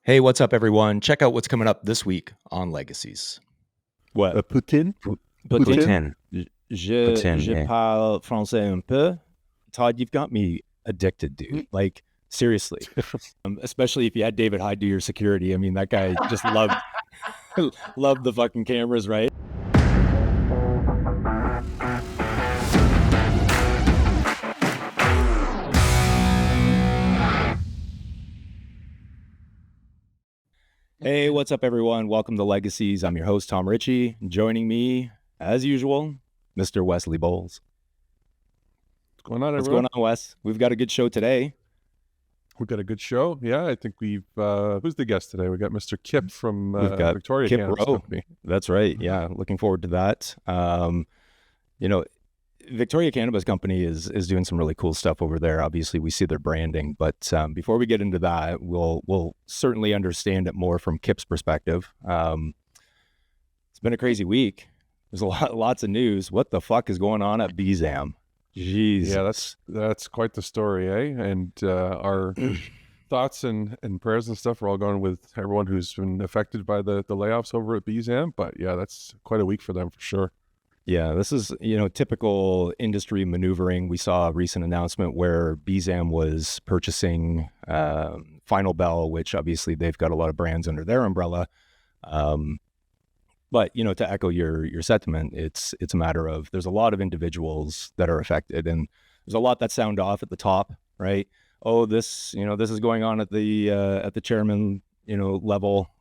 Hey, what's up, everyone? Check out what's coming up this week on Legacies. What? Poutine? Poutine? Poutine, Je yeah. parle français un peu. Todd, you've got me addicted, dude. Like, seriously. Especially if you had David Hyde do your security. I mean, that guy just loved loved the fucking cameras, right? Hey, what's up, everyone? Welcome to Legacies. I'm your host, Tom Ritchie. Joining me, as usual, Mr. Wesley Bowles. What's going on, What's everyone? going on, Wes? We've got a good show today. We've got a good show. Yeah, I think we've... who's the guest today? We got Mr. Kyp from We've got Victoria Kyp Cannabis Rowe. Company. That's right. Yeah, looking forward to that. Victoria Cannabis Company is doing some really cool stuff over there. Obviously, we see their branding, but before we get into that, we'll certainly understand it more from Kyp's perspective. It's been a crazy week. There's lots of news. What the fuck is going on at BZAM? Jeez. Yeah, that's quite the story, eh? And our thoughts and prayers and stuff are all going with everyone who's been affected by the layoffs over at BZAM. But yeah, that's quite a week for them for sure. Yeah, this is, typical industry maneuvering. We saw a recent announcement where BZAM was purchasing Final Bell, which obviously they've got a lot of brands under their umbrella. But, to echo your sentiment, it's a matter of there's a lot of individuals that are affected, and there's a lot that sound off at the top, right? Oh, this is going on at the chairman, level,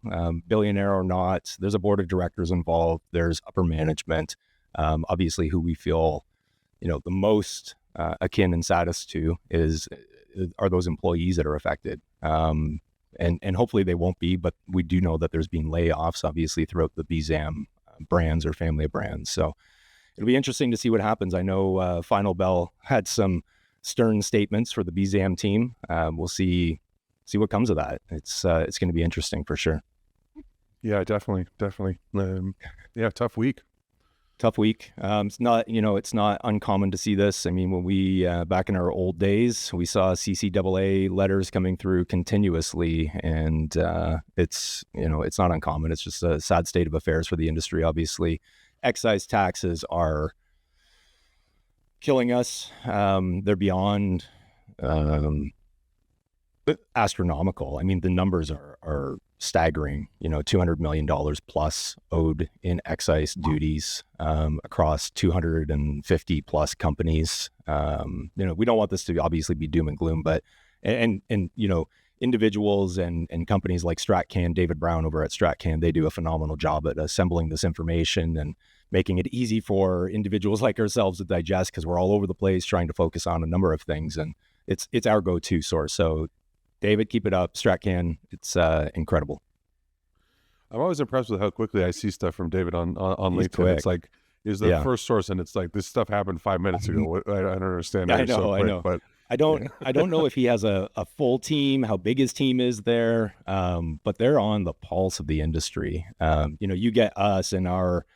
billionaire or not. There's a board of directors involved. There's upper management. Obviously, who we feel, the most akin and saddest to are those employees that are affected. And hopefully they won't be, but we do know that there's been layoffs, obviously, throughout the BZAM brands or family of brands. So it'll be interesting to see what happens. I know Final Bell had some stern statements for the BZAM team. We'll see what comes of that. It's going to be interesting for sure. Yeah, definitely. Yeah, tough week. Tough week. It's not uncommon to see this. I mean, when we back in our old days, we saw CCAA letters coming through continuously, and it's not uncommon. It's just a sad state of affairs for the industry. Obviously, excise taxes are killing us. They're beyond astronomical. I mean, the numbers are staggering. $200 million plus owed in excise duties across 250 plus companies. We don't want this to obviously be doom and gloom, but and individuals and companies like StratCan, David Brown over at StratCan, they do a phenomenal job at assembling this information and making it easy for individuals like ourselves to digest, because we're all over the place trying to focus on a number of things, and it's our go-to source. So David, keep it up. StratCan, it's incredible. I'm always impressed with how quickly I see stuff from David on He's LinkedIn. quick. It's like, is the first source, and it's like, this stuff happened 5 minutes ago. I don't understand. I know. But I don't know if he has a full team, how big his team is there, but they're on the pulse of the industry. You get us and our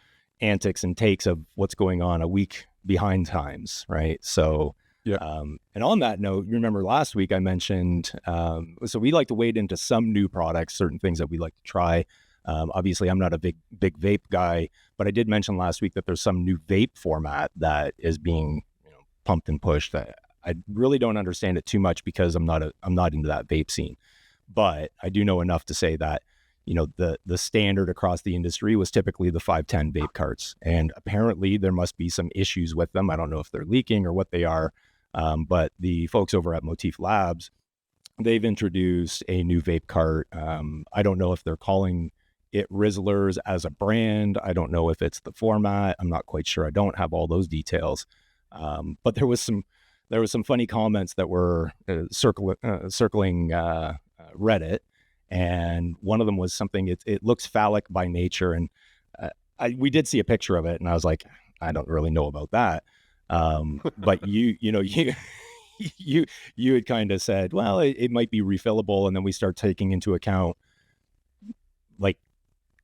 antics and takes of what's going on a week behind times, right? So, yeah. And on that note, you remember last week I mentioned, so we like to wade into some new products, certain things that we like to try. Obviously, I'm not a big vape guy, but I did mention last week that there's some new vape format that is being pumped and pushed. I really don't understand it too much because I'm not into that vape scene, but I do know enough to say that the standard across the industry was typically the 510 vape carts, and apparently there must be some issues with them. I don't know if they're leaking or what they are. But the folks over at Motif Labs, they've introduced a new vape cart. I don't know if they're calling it Rizzlers as a brand. I don't know if it's the format. I'm not quite sure. I don't have all those details. But there was some funny comments that were circling Reddit, and one of them was something. It looks phallic by nature, and we did see a picture of it, and I was like, I don't really know about that. But you had kind of said, well, it might be refillable. And then we start taking into account, like,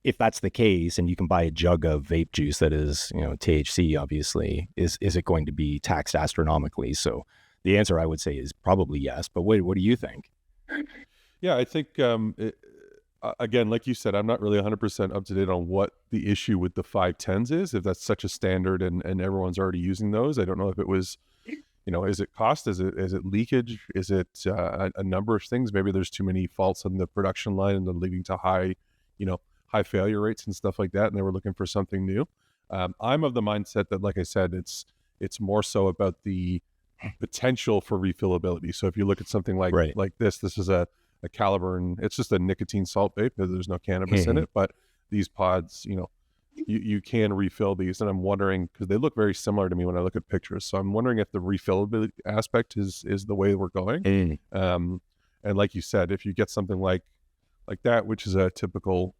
if that's the case and you can buy a jug of vape juice that is, THC, obviously, is it going to be taxed astronomically? So the answer I would say is probably yes. But what do you think? Yeah, I think again, like you said, I'm not really 100% up to date on what the issue with the 510s is, if that's such a standard and everyone's already using those. I don't know if it was, is it cost? Is it leakage? Is it a number of things? Maybe there's too many faults on the production line and then leading to high failure rates and stuff like that. And they were looking for something new. I'm of the mindset that, like I said, it's more so about the potential for refillability. So if you look at something like this is a caliber, and it's just a nicotine salt vape. There's no cannabis in it, but these pods, you can refill these. And I'm wondering, because they look very similar to me when I look at pictures. So I'm wondering if the refillability aspect is the way we're going. And like you said, if you get something like that, which is a typical,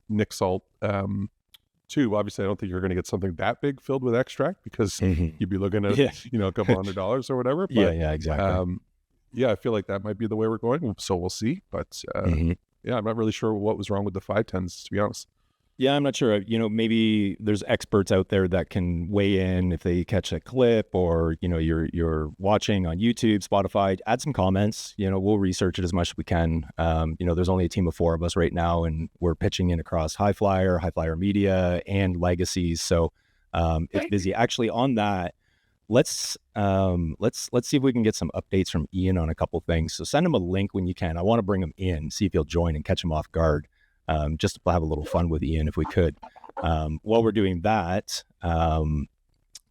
nic salt tube, obviously I don't think you're going to get something that big filled with extract, because you'd be looking at, a couple $100 or whatever. But, exactly. I feel like that might be the way we're going. So we'll see. But I'm not really sure what was wrong with the 510s, to be honest. Yeah, I'm not sure. Maybe there's experts out there that can weigh in if they catch a clip, or, you're watching on YouTube, Spotify, add some comments. We'll research it as much as we can. There's only a team of 4 of us right now, and we're pitching in across High Flyer Media, and Legacies. So it's busy. Actually, on that, let's see if we can get some updates from Ian on a couple things. So send him a link when you can. I want to bring him in, see if he'll join and catch him off guard. Just to have a little fun with Ian if we could. While we're doing that,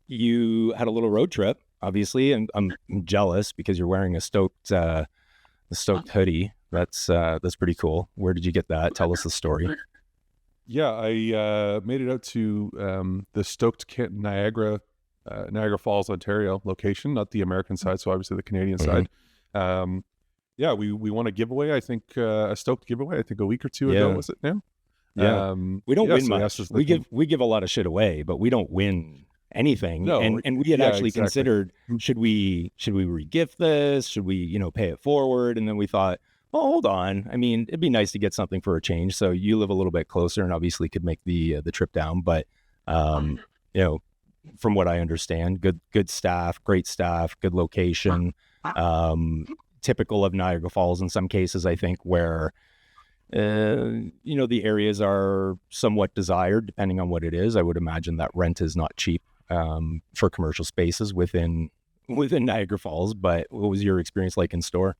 you had a little road trip, obviously, and I'm jealous because you're wearing a Stok'd hoodie. That's pretty cool. Where did you get that? Tell us the story. Yeah, I made it out to the Stok'd Niagara Falls, Ontario location, not the American side, so obviously the Canadian side. Yeah, we won a giveaway, I think, a Stok'd giveaway, I think a week or two ago, was it now? Yeah. We don't win much. We give a lot of shit away, but we don't win anything. No, and we had actually considered, should we re-gift this? Should we, pay it forward? And then we thought, well, hold on. I mean, it'd be nice to get something for a change. So you live a little bit closer and obviously could make the trip down. But, from what I understand, good staff, great staff, good location, typical of Niagara Falls in some cases, I think, where, the areas are somewhat desired depending on what it is. I would imagine that rent is not cheap for commercial spaces within Niagara Falls. But what was your experience like in store?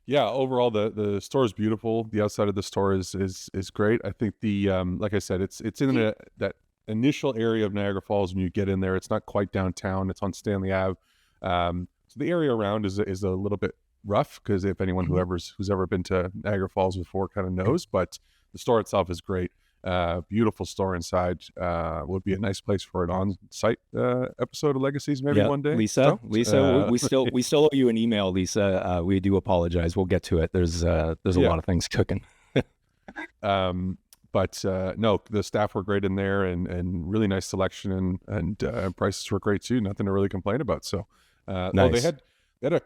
Yeah, overall the store is beautiful. The outside of the store is great. I think the like I said, it's in that initial area of Niagara Falls. When you get in there, it's not quite downtown. It's on Stanley Ave. So the area around is a little bit rough, because if anyone who's ever been to Niagara Falls before kind of knows, but the store itself is great. Beautiful store inside. Would be a nice place for an on-site episode of Legacies maybe one day. Lisa, we still owe you an email, Lisa. We do apologize. We'll get to it. There's a lot of things cooking. But no, the staff were great in there, and really nice selection, and prices were great too. Nothing to really complain about. So nice. They had a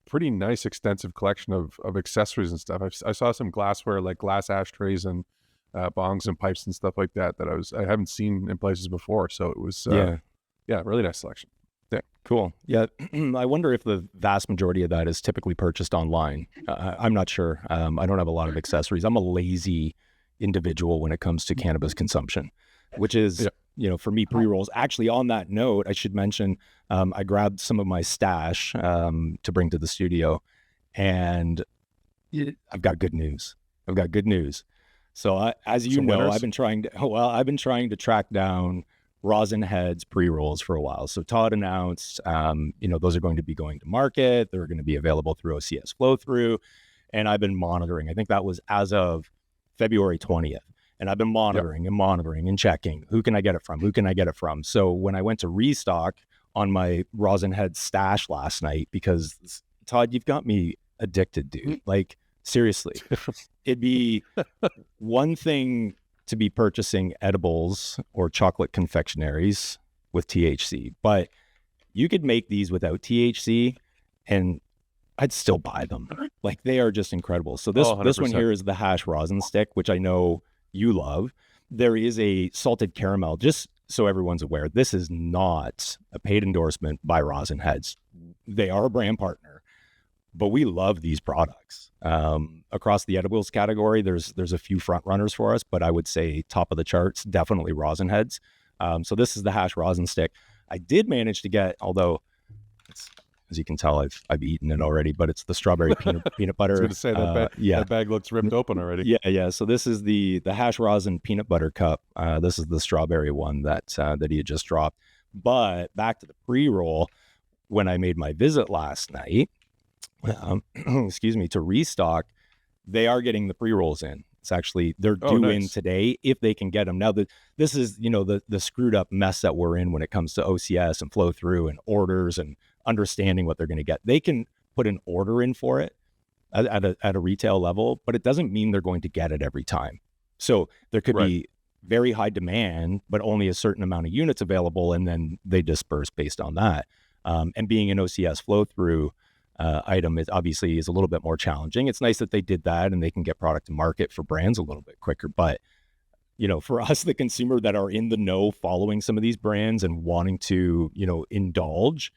pretty nice extensive collection of accessories and stuff. I saw some glassware, like glass ashtrays and bongs and pipes and stuff like that I haven't seen in places before. So it was really nice selection. Yeah, cool. Yeah, I wonder if the vast majority of that is typically purchased online. I'm not sure. I don't have a lot of accessories. I'm a lazy individual when it comes to cannabis consumption, which is for me, pre-rolls. Actually, on that note, I should mention I grabbed some of my stash to bring to the studio, and I've got good news. So as you know, I've been trying to track down Rosin Heads pre-rolls for a while. So Todd announced those are going to be going to market. They're going to be available through OCS flow through, and I've been monitoring. I think that was as of February 20th. And I've been monitoring and checking. Who can I get it from? So when I went to restock on my Rosin Head stash last night, because Todd, you've got me addicted, dude. Like, seriously, it'd be one thing to be purchasing edibles or chocolate confectionaries with THC, but you could make these without THC and I'd still buy them. Like, they are just incredible. So this one here is the hash rosin stick, which I know you love. There is a salted caramel, just so everyone's aware. This is not a paid endorsement by Rosin Heads. They are a brand partner. but we love these products. Across the edibles category, there's a few front runners for us, but I would say top of the charts, definitely Rosin Heads. So this is the hash rosin stick. I did manage to get, although as you can tell, I've eaten it already, but it's the strawberry peanut butter. I was going to say that bag looks ripped open already. Yeah. So this is the hash rosin peanut butter cup. This is the strawberry one that he had just dropped. But back to the pre-roll, when I made my visit last night, to restock, they are getting the pre-rolls in. It's actually, they're due in today if they can get them. Now, this is, the screwed up mess that we're in when it comes to OCS and flow through and orders and understanding what they're going to get. They can put an order in for it at a retail level, but it doesn't mean they're going to get it every time. So there could be very high demand, but only a certain amount of units available, and then they disperse based on that. And being an OCS flow through item is obviously a little bit more challenging. It's nice that they did that and they can get product to market for brands a little bit quicker. But, for us, the consumer that are in the know, following some of these brands and wanting to, indulge,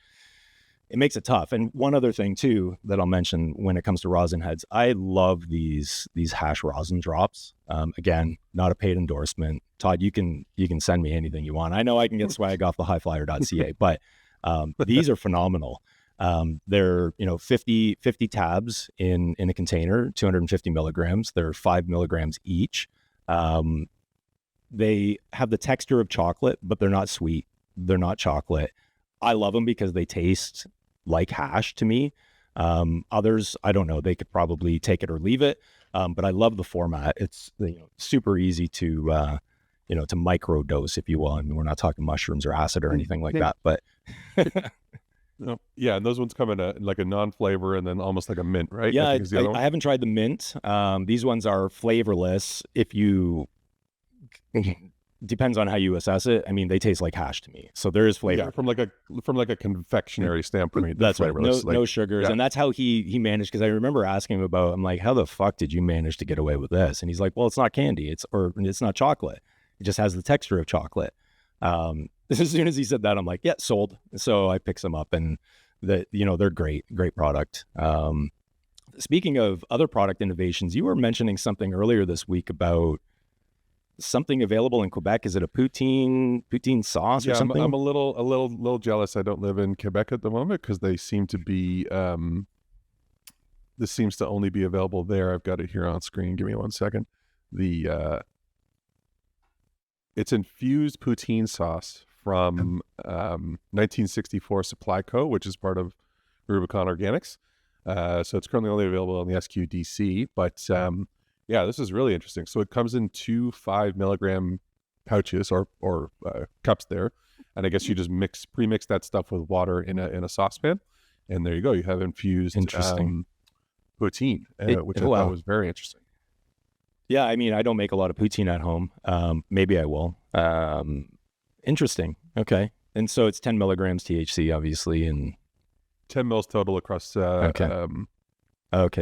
it makes it tough. And one other thing too that I'll mention when it comes to Rosin Heads, I love these hash rosin drops. Again, not a paid endorsement. Todd, you can send me anything you want. I know I can get swag off the highflyer.ca, but these are phenomenal. They're 50 tabs in a container, 250 milligrams. They're 5 milligrams each. They have the texture of chocolate, but they're not sweet. They're not chocolate. I love them because they taste like hash to me. Others, I don't know. They could probably take it or leave it. But I love the format. It's super easy to to micro dose, if you will. I mean, we're not talking mushrooms or acid or anything like that, but. Yeah, and those ones come in like a non-flavor and then almost like a mint, right? Yeah, I haven't tried the mint. These ones are flavorless. If you depends on how you assess it. I mean, they taste like hash to me, so there is flavor. Yeah, from like a confectionery standpoint. That's right. No sugars, and that's how he managed. Because I remember asking him about. I'm like, how the fuck did you manage to get away with this? And he's like, well, it's not candy. It's not chocolate. It just has the texture of chocolate. As soon as he said that, I'm like, yeah, sold. So I picked some up, and they're great product. Speaking of other product innovations, you were mentioning something earlier this week about something available in Quebec. Is it a poutine sauce or something? I'm a little jealous. I don't live in Quebec at the moment because they seem to be. This seems to only be available there. I've got it here on screen. Give me 1 second. It's infused poutine sauce from 1964 Supply Co., which is part of Rubicon Organics. So it's currently only available on the SQDC. But this is really interesting. So it comes in 2 5 milligram pouches or cups there, and I guess you just pre-mix that stuff with water in a saucepan, and there you go. You have infused poutine, which I thought was very interesting. Yeah, I mean, I don't make a lot of poutine at home. Maybe I will. Interesting. Okay. And so it's 10 milligrams THC, obviously, and 10 mils total across. Okay.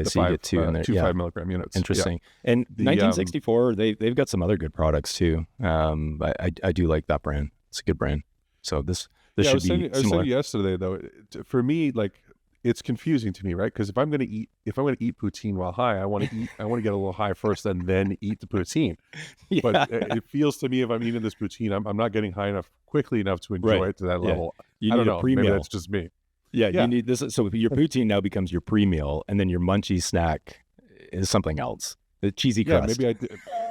So you get 2 in there. 5 milligram units. Interesting. Yeah. And 1964, they've got some other good products too. I do like that brand. It's a good brand. So this should be similar. I was saying yesterday though, for me, like, it's confusing to me, right? Because if I'm going to eat poutine while high, I want to get a little high first and then eat the poutine. Yeah. But it feels to me, if I'm eating this poutine, I'm not getting high enough quickly enough to enjoy it to that level. You need a pre-meal. Maybe that's just me. Yeah, you need this. So your poutine now becomes your pre-meal, and then your munchie snack is something else. The cheesy crust.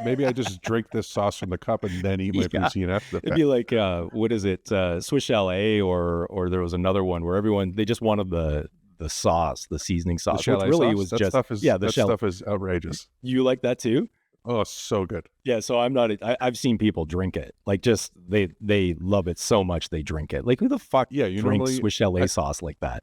Maybe I just drink this sauce from the cup and then eat my poutine after the fact. It'd be like, what is it? Swiss Chalet, or there was another one where they just wanted the sauce, the seasoning sauce. The really sauce? That stuff is outrageous. You like that too? Oh, so good. Yeah, so I've seen people drink it. Like, just they love it so much they drink it. Like, who the fuck drinks Swiss Chalet sauce like that?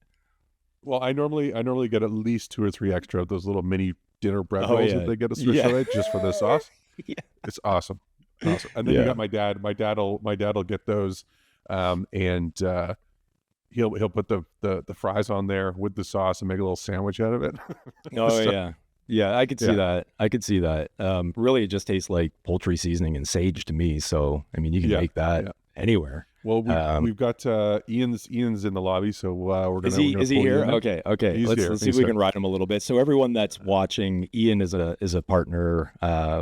Well, I normally get at least 2 or 3 extra of those little mini dinner bread rolls that they get at Swiss Chalet just for the sauce. Yeah. It's awesome. And then you got my dad. My dad'll get those, and he'll put the fries on there with the sauce and make a little sandwich out of it. Yeah, I could see that. Really, it just tastes like poultry seasoning and sage to me. So, I mean, you can make that anywhere. Well, we've got Ian's in the lobby, so we're gonna. Is he here? Okay. He's Let's here. see if we can ride him a little bit. So everyone that's watching, Ian is a partner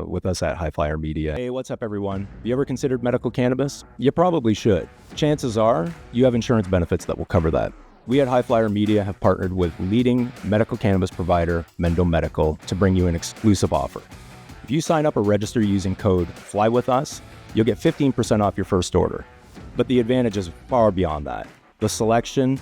with us at High Flyer Media. Hey, what's up, everyone? Have you ever considered medical cannabis? You probably should. Chances are you have insurance benefits that will cover that. We at High Flyer Media have partnered with leading medical cannabis provider Mendo Medical to bring you an exclusive offer. If you sign up or register using code FLYWITHUS, you'll get 15% off your first order. But the advantage is far beyond that. The selection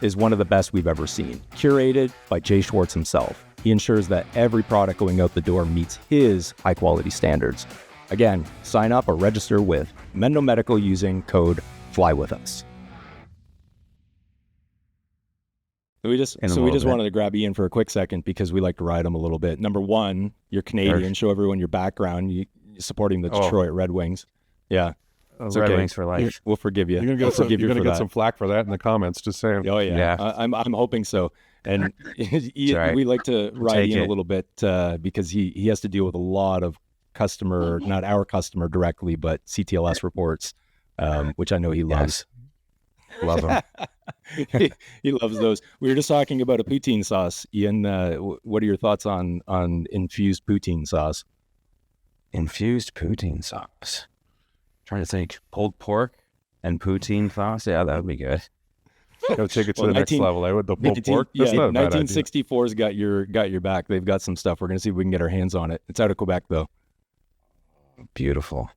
is one of the best we've ever seen, curated by Jay Schwartz himself. He ensures that every product going out the door meets his high-quality standards. Again, sign up or register with Mendo Medical using code FLYWITHUS. We just wanted to grab Ian for a quick second because we like to ride him a little bit. Number one, you're Canadian. Show everyone your background. You're supporting the Detroit Red Wings. Yeah. Red Wings for life. We'll forgive you. You're gonna get some flack for that in the comments. Just saying. Oh yeah. I'm hoping so. And Ian, we like to ride Ian a little bit because he has to deal with a lot of customer, not our customer directly, but CTLS reports, which I know he loves. Love them. He loves those. We were just talking about a poutine sauce. Ian, what are your thoughts on infused poutine sauce? Infused poutine sauce. Trying to think, pulled pork and poutine sauce. Yeah, that would be good. Go take it to the next level. With the pulled pork. That's not a bad idea. 1964's got your back. They've got some stuff. We're gonna see if we can get our hands on it. It's out of Quebec though. Beautiful.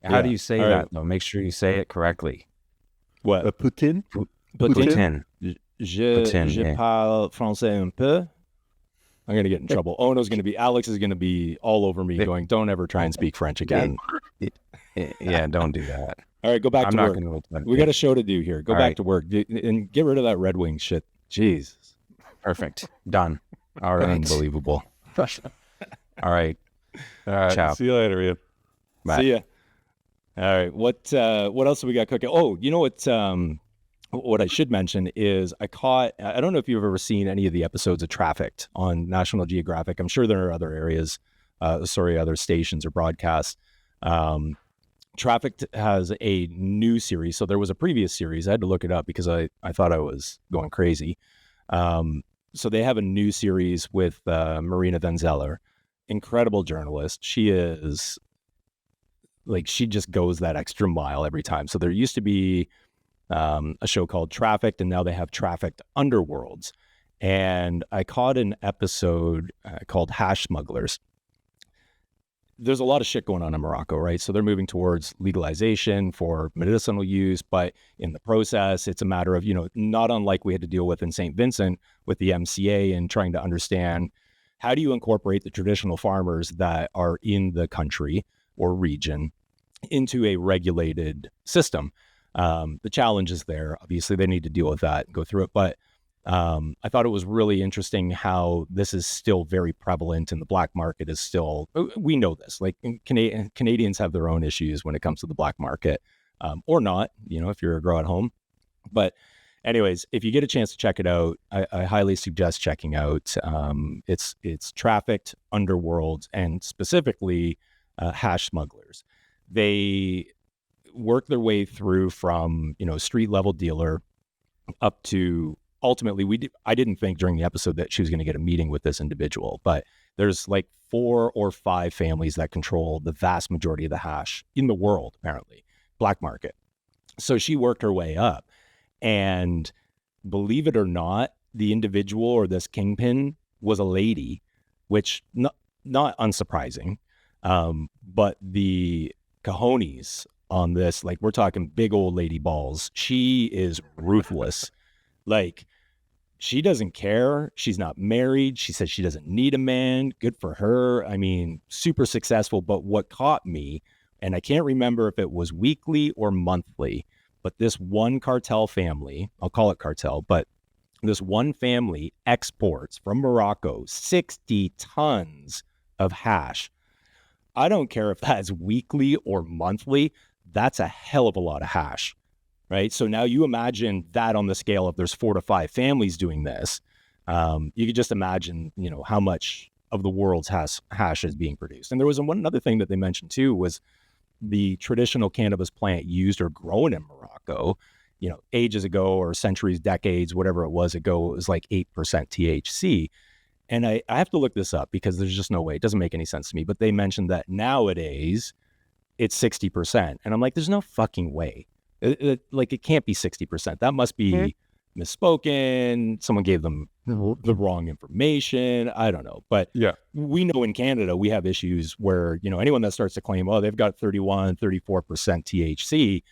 How do you say that though? Make sure you say it correctly. What? Poutine? Poutine. Je parle français un peu. I'm going to get in trouble. Alex is going to be all over me going, don't ever try and speak French again. Yeah, don't do that. All right, go back to work. We got a show to do here. Go back to work and get rid of that Red Wings shit. Jeez. Perfect. Done. All right. Unbelievable. All right. Ciao. See you later, Ian. Bye. See ya. All right. What else have we got cooking? Oh, you know what I should mention is I don't know if you've ever seen any of the episodes of Trafficked on National Geographic. I'm sure there are other other stations or broadcasts. Trafficked has a new series. So there was a previous series. I had to look it up because I thought I was going crazy. So they have a new series with Marina Van Zeller, incredible journalist. She is she just goes that extra mile every time. So there used to be a show called Trafficked, and now they have Trafficked Underworlds. And I caught an episode called Hash Smugglers. There's a lot of shit going on in Morocco, right? So they're moving towards legalization for medicinal use, but in the process, it's a matter of, not unlike we had to deal with in St. Vincent with the MCA and trying to understand how do you incorporate the traditional farmers that are in the country or region into a regulated system. The challenge is there. Obviously, they need to deal with that and go through it. But I thought it was really interesting how this is still very prevalent and the black market is still, we know this, Canadians have their own issues when it comes to the black market or not, if you're a grow at home. But anyways, if you get a chance to check it out, I highly suggest checking out. It's Trafficked, Underworlds, and specifically Hash Smugglers. They work their way through from, street level dealer up to ultimately I didn't think during the episode that she was going to get a meeting with this individual, but there's 4 or 5 families that control the vast majority of the hash in the world, apparently, black market. So she worked her way up, and believe it or not, the individual or this kingpin was a lady, which not unsurprising. But the cojones on this, we're talking big old lady balls. She is ruthless. She doesn't care. She's not married. She says she doesn't need a man. Good for her. I mean, super successful. But what caught me, and I can't remember if it was weekly or monthly, but this one cartel family, I'll call it cartel, but this one family exports from Morocco 60 tons of hash. I don't care if that's weekly or monthly. That's a hell of a lot of hash, right? So now you imagine that on the scale of there's 4 to 5 families doing this. You could just imagine, how much of the world's hash is being produced. And there was one other thing that they mentioned too was the traditional cannabis plant used or grown in Morocco tobacco, ages ago or centuries, decades, whatever it was ago, it was like 8% THC. And I have to look this up because there's just no way. It doesn't make any sense to me. But they mentioned that nowadays it's 60%. And I'm like, there's no fucking way. It can't be 60%. That must be misspoken. Someone gave them the wrong information. I don't know. But Yeah. we know in Canada, we have issues where, anyone that starts to claim, oh, they've got 31, 34% THC,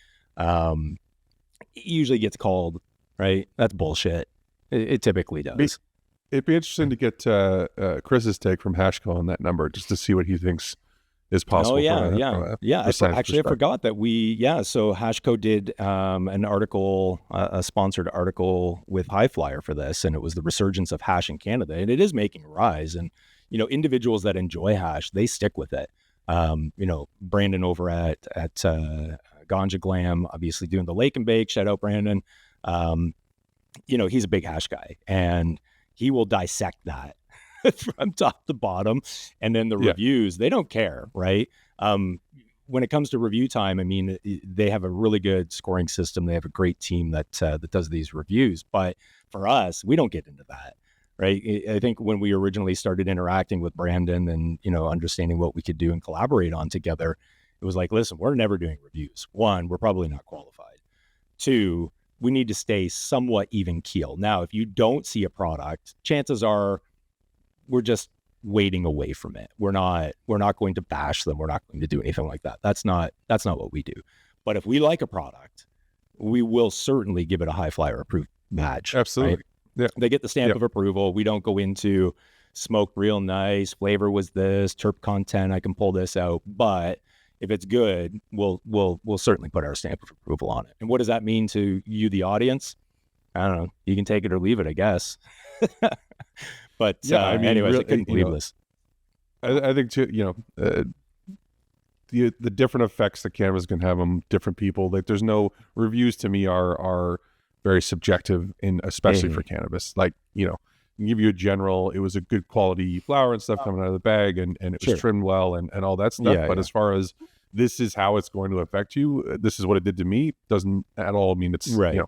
it usually gets called, right? That's bullshit. It typically does. It'd be interesting to get Chris's take from Hashco on that number, just to see what he thinks is possible. Oh, yeah. Actually, I forgot that so Hashco did an article, a sponsored article with High Flyer for this, and it was the resurgence of hash in Canada, and it is making a rise. And, individuals that enjoy hash, they stick with it. Brandon over at Ganja Glam, obviously doing the Lake and Bake, shout out Brandon. He's a big hash guy, and he will dissect that from top to bottom. And then the reviews, they don't care, right? When it comes to review time, I mean, they have a really good scoring system. They have a great team that does these reviews. But for us, we don't get into that, right? I think when we originally started interacting with Brandon and, understanding what we could do and collaborate on together, it was like, listen, we're never doing reviews. One, we're probably not qualified. Two, we need to stay somewhat even keel. Now, if you don't see a product, chances are we're just waiting away from it. We're not going to bash them. We're not going to do anything like that. That's not what we do. But if we like a product, we will certainly give it a High Flyer approved badge. Absolutely. Right? Yeah. They get the stamp of approval. We don't go into smoked real nice, flavor was this, terp content, I can pull this out. But if it's good, we'll certainly put our stamp of approval on it. And what does that mean to you, the audience? I don't know. You can take it or leave it, I guess. But anyways, I couldn't believe this. I think too, the different effects that cannabis can have on different people. Like, there's no reviews to me are very subjective, especially for cannabis. Like, give you a general, it was a good quality flower and stuff coming out of the bag, and it was trimmed well and all that stuff. But as far as this is how it's going to affect you, this is what it did to me, doesn't at all mean it's right.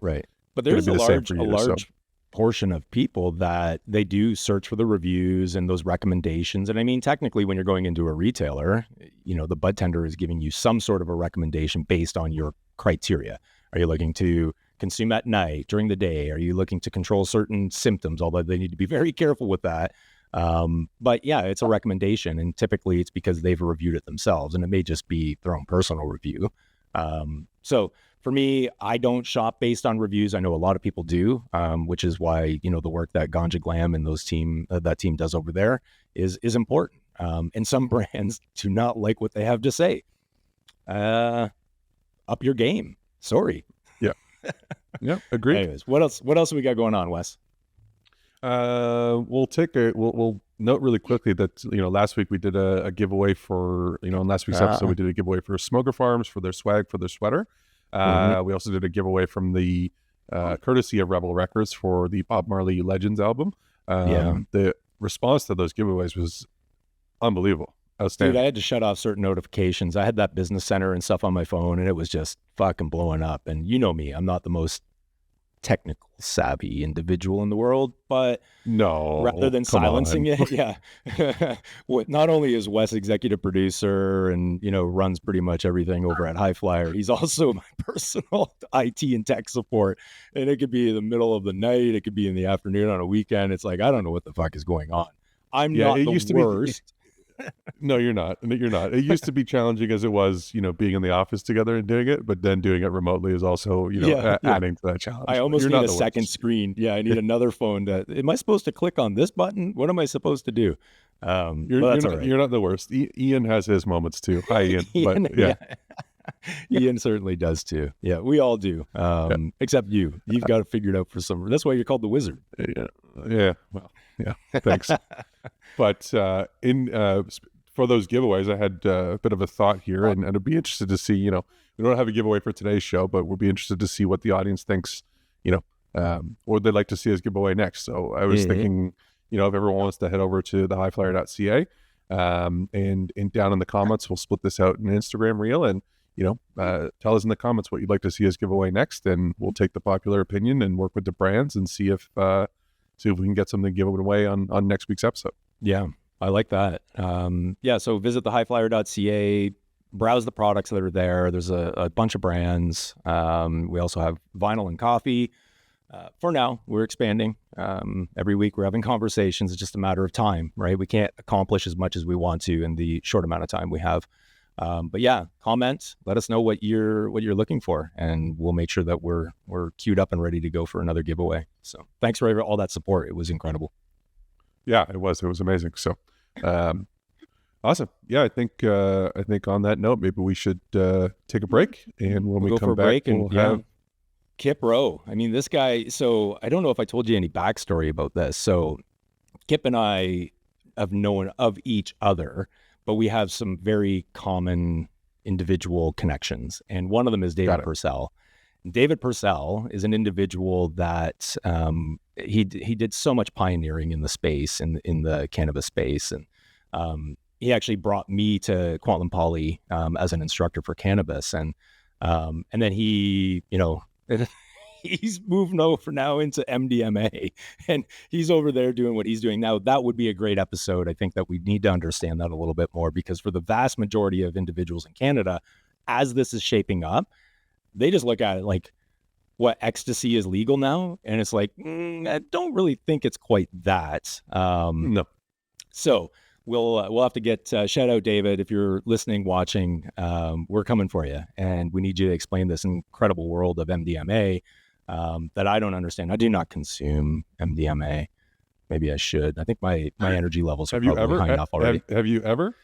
But there's a large portion of people that they do search for the reviews and those recommendations. And I mean, technically, when you're going into a retailer, the bud tender is giving you some sort of a recommendation based on your criteria. Are you looking to consume at night, during the day? Are you looking to control certain symptoms? Although they need to be very careful with that. But yeah, it's a recommendation, and typically it's because they've reviewed it themselves, and it may just be their own personal review. So for me, I don't shop based on reviews. I know a lot of people do, which is why, the work that Ganja Glam and that team does over there is important. And some brands do not like what they have to say. Up your game. Sorry. Yeah. Yeah. Agreed. Anyways, what else have we got going on, Wes? We'll note really quickly that, last week we did a giveaway for, in last week's episode, we did a giveaway for Smoker Farms for their swag, for their sweater. We also did a giveaway from the courtesy of Rebel Records for the Bob Marley Legends album. The response to those giveaways was unbelievable. Outstanding. Dude, I had to shut off certain notifications. I had that Business Center and stuff on my phone, and it was just fucking blowing up. And you know me, I'm not the most technical savvy individual in the world, but rather than silencing it, not only is Wes executive producer and runs pretty much everything over at High Flyer, he's also my personal IT and tech support, and it could be in the middle of the night, it could be in the afternoon on a weekend. It's like, I don't know what the fuck is going on. I'm not the worst. No, you're not. It used to be challenging as it was, being in the office together and doing it, but then doing it remotely is also, adding to that challenge. I almost need a second screen. Yeah, I need another phone. Am I supposed to click on this button? What am I supposed to do? You're not the worst. Ian has his moments too. Hi, Ian. Ian, Ian certainly does too. Yeah, we all do. Except you. You've got it figured out for some. That's why you're called the Wizard. Yeah. Well, yeah. Thanks. But for those giveaways, I had a bit of a thought here, and I'd be interested to see. We don't have a giveaway for today's show, but we'll be interested to see what the audience thinks. Or they'd like to see us give away next. So I was thinking, if everyone wants to head over to thehighflyer.ca, and down in the comments, we'll split this out in an Instagram reel, and tell us in the comments what you'd like to see us give away next, and we'll take the popular opinion and work with the brands and see if we can get something given away on next week's episode. Yeah, I like that. So visit thehighflyer.ca, browse the products that are there. There's a bunch of brands. We also have vinyl and coffee. For now, we're expanding. Every week we're having conversations. It's just a matter of time, right? We can't accomplish as much as we want to in the short amount of time we have. But yeah, comment, let us know what you're looking for, and we'll make sure that we're queued up and ready to go for another giveaway. So thanks for all that support. It was incredible. Yeah, it was amazing. So, awesome. Yeah, I think on that note, maybe we should take a break, and when we come back, we'll have Kyp Rowe. I mean, this guy. So I don't know if I told you any backstory about this. So Kyp and I have known of each other, but we have some very common individual connections, and one of them is David Purcell. David Purcell is an individual that he did so much pioneering in the space, in the cannabis space, and he actually brought me to Quantum Poly as an instructor for cannabis, and then he, he's moved over now into MDMA, and he's over there doing what he's doing now. That would be a great episode. I think that we need to understand that a little bit more, because for the vast majority of individuals in Canada, as this is shaping up, they just look at it like, what, ecstasy is legal now? And it's like, I don't really think it's quite that. No. So we'll have to get, shout out David, if you're listening, watching, we're coming for you. And we need you to explain this incredible world of MDMA that I don't understand. I do not consume MDMA. Maybe I should. I think my energy levels are probably high enough already. Have you ever?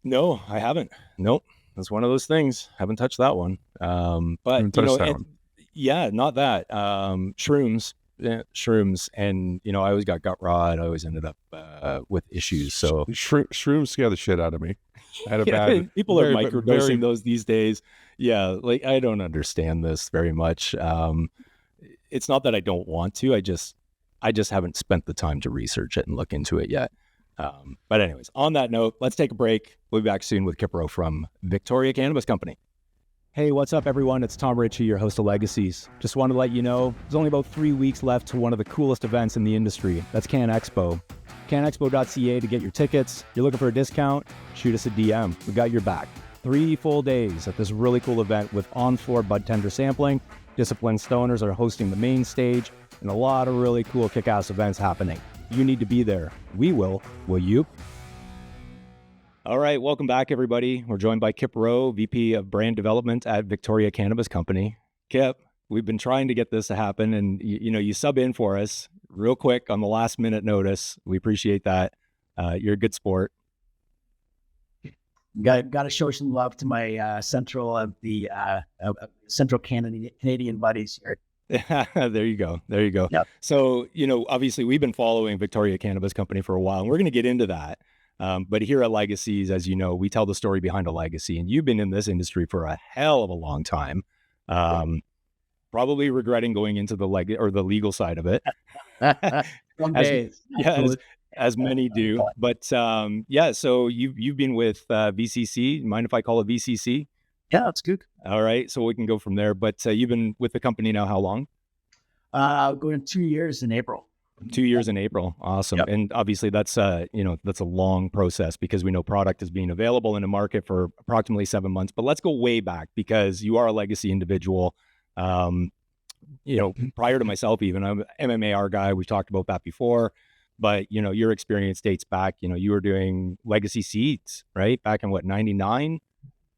No, I haven't. Nope. That's one of those things. Haven't touched that one. But yeah, not that. Shrooms. Yeah, shrooms, and I always got gut rot. I always ended up with issues. So shrooms scare the shit out of me. I had a bad. People are microdosing those these days. Yeah, like I don't understand this very much. It's not that I don't want to. I just haven't spent the time to research it and look into it yet. But anyways, on that note, let's take a break. We'll be back soon with Kyp Rowe from Victoria Cannabis Company. Hey, what's up, everyone? It's Tom Ritchie, your host of Legacies. Just wanted to let you know, there's only about 3 weeks left to one of the coolest events in the industry. That's Cannexpo. Cannexpo.ca to get your tickets. You're looking for a discount? Shoot us a DM. We got your back. 3 full days at this really cool event with on-floor bud tender sampling. Disciplined stoners are hosting the main stage, and a lot of really cool kick-ass events happening. You need to be there. We will. Will you? All right, welcome back, everybody. We're joined by Kyp Rowe, VP of Brand Development at Victoria Cannabis Company. Kyp, we've been trying to get this to happen, and you sub in for us real quick on the last minute notice. We appreciate that. You're a good sport. Got to show some love to my central Canadian buddies here. There you go. Yep. So, obviously we've been following Victoria Cannabis Company for a while, and we're going to get into that. But here at Legacies, as you know, we tell the story behind a legacy, and you've been in this industry for a hell of a long time. Probably regretting going into the legal side of it. As many do. But so you've been with VCC. Mind if I call it VCC? Yeah, that's good. All right, so we can go from there. But you've been with the company now how long? Going 2 years in April. 2 years in April. Awesome. Yep. And obviously that's that's a long process, because we know product is being available in the market for approximately 7 months. But let's go way back, because you are a legacy individual. Prior to myself, even, I'm an MMAR guy. We've talked about that before. But, your experience dates back, you were doing Legacy Seeds, right? Back in 99?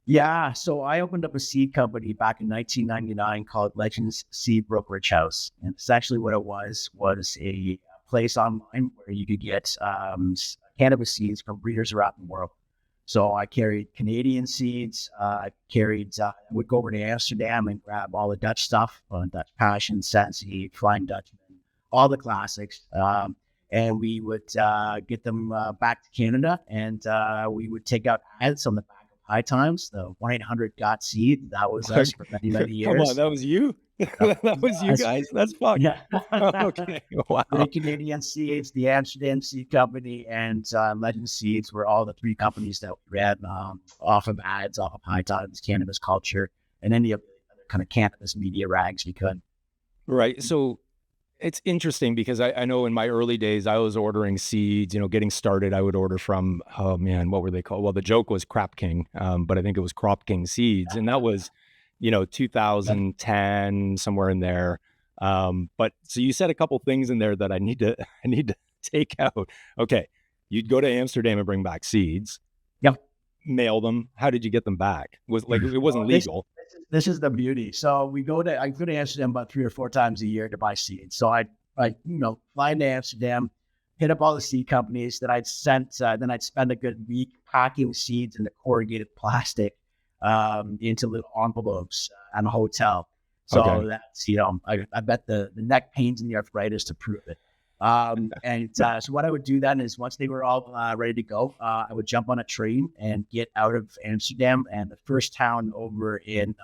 Yeah. So I opened up a seed company back in 1999 called Legends Seed Brokerage House. And it's actually what it was a place online where you could get cannabis seeds from breeders around the world. So I carried Canadian seeds. I would go over to Amsterdam and grab all the Dutch stuff, Dutch Passion, Sensi, Flying Dutchman, all the classics. And we would get them back to Canada, and we would take out ads on the back of High Times, the 1-800-GOT-SEED. That was us for many, many years. Come on, that was you? That was you guys. That's fucked. Yeah. Okay. Wow. Great Canadian Seeds, the Amsterdam Seed Company, and Legend Seeds were all the three companies that we ran off of ads, off of High Times, Cannabis Culture, and any of the other kind of cannabis media rags we could. Right. So it's interesting because I know in my early days, I was ordering seeds, getting started, I would order from, oh man, what were they called? Well, the joke was Crop King, but I think it was Crop King Seeds. And that was, 2010, somewhere in there. But so you said a couple things in there that I need to take out. Okay. You'd go to Amsterdam and bring back seeds. Yep. Mail them. How did you get them back? It wasn't legal. This is the beauty. So I go to Amsterdam about 3 or 4 times a year to buy seeds. So I fly into Amsterdam, hit up all the seed companies that I'd sent. Then I'd spend a good week packing seeds into corrugated plastic into little envelopes at a hotel. So that's, I bet the neck pains and the arthritis to prove it. So what I would do then is once they were all ready to go, I would jump on a train and get out of Amsterdam and the first town over in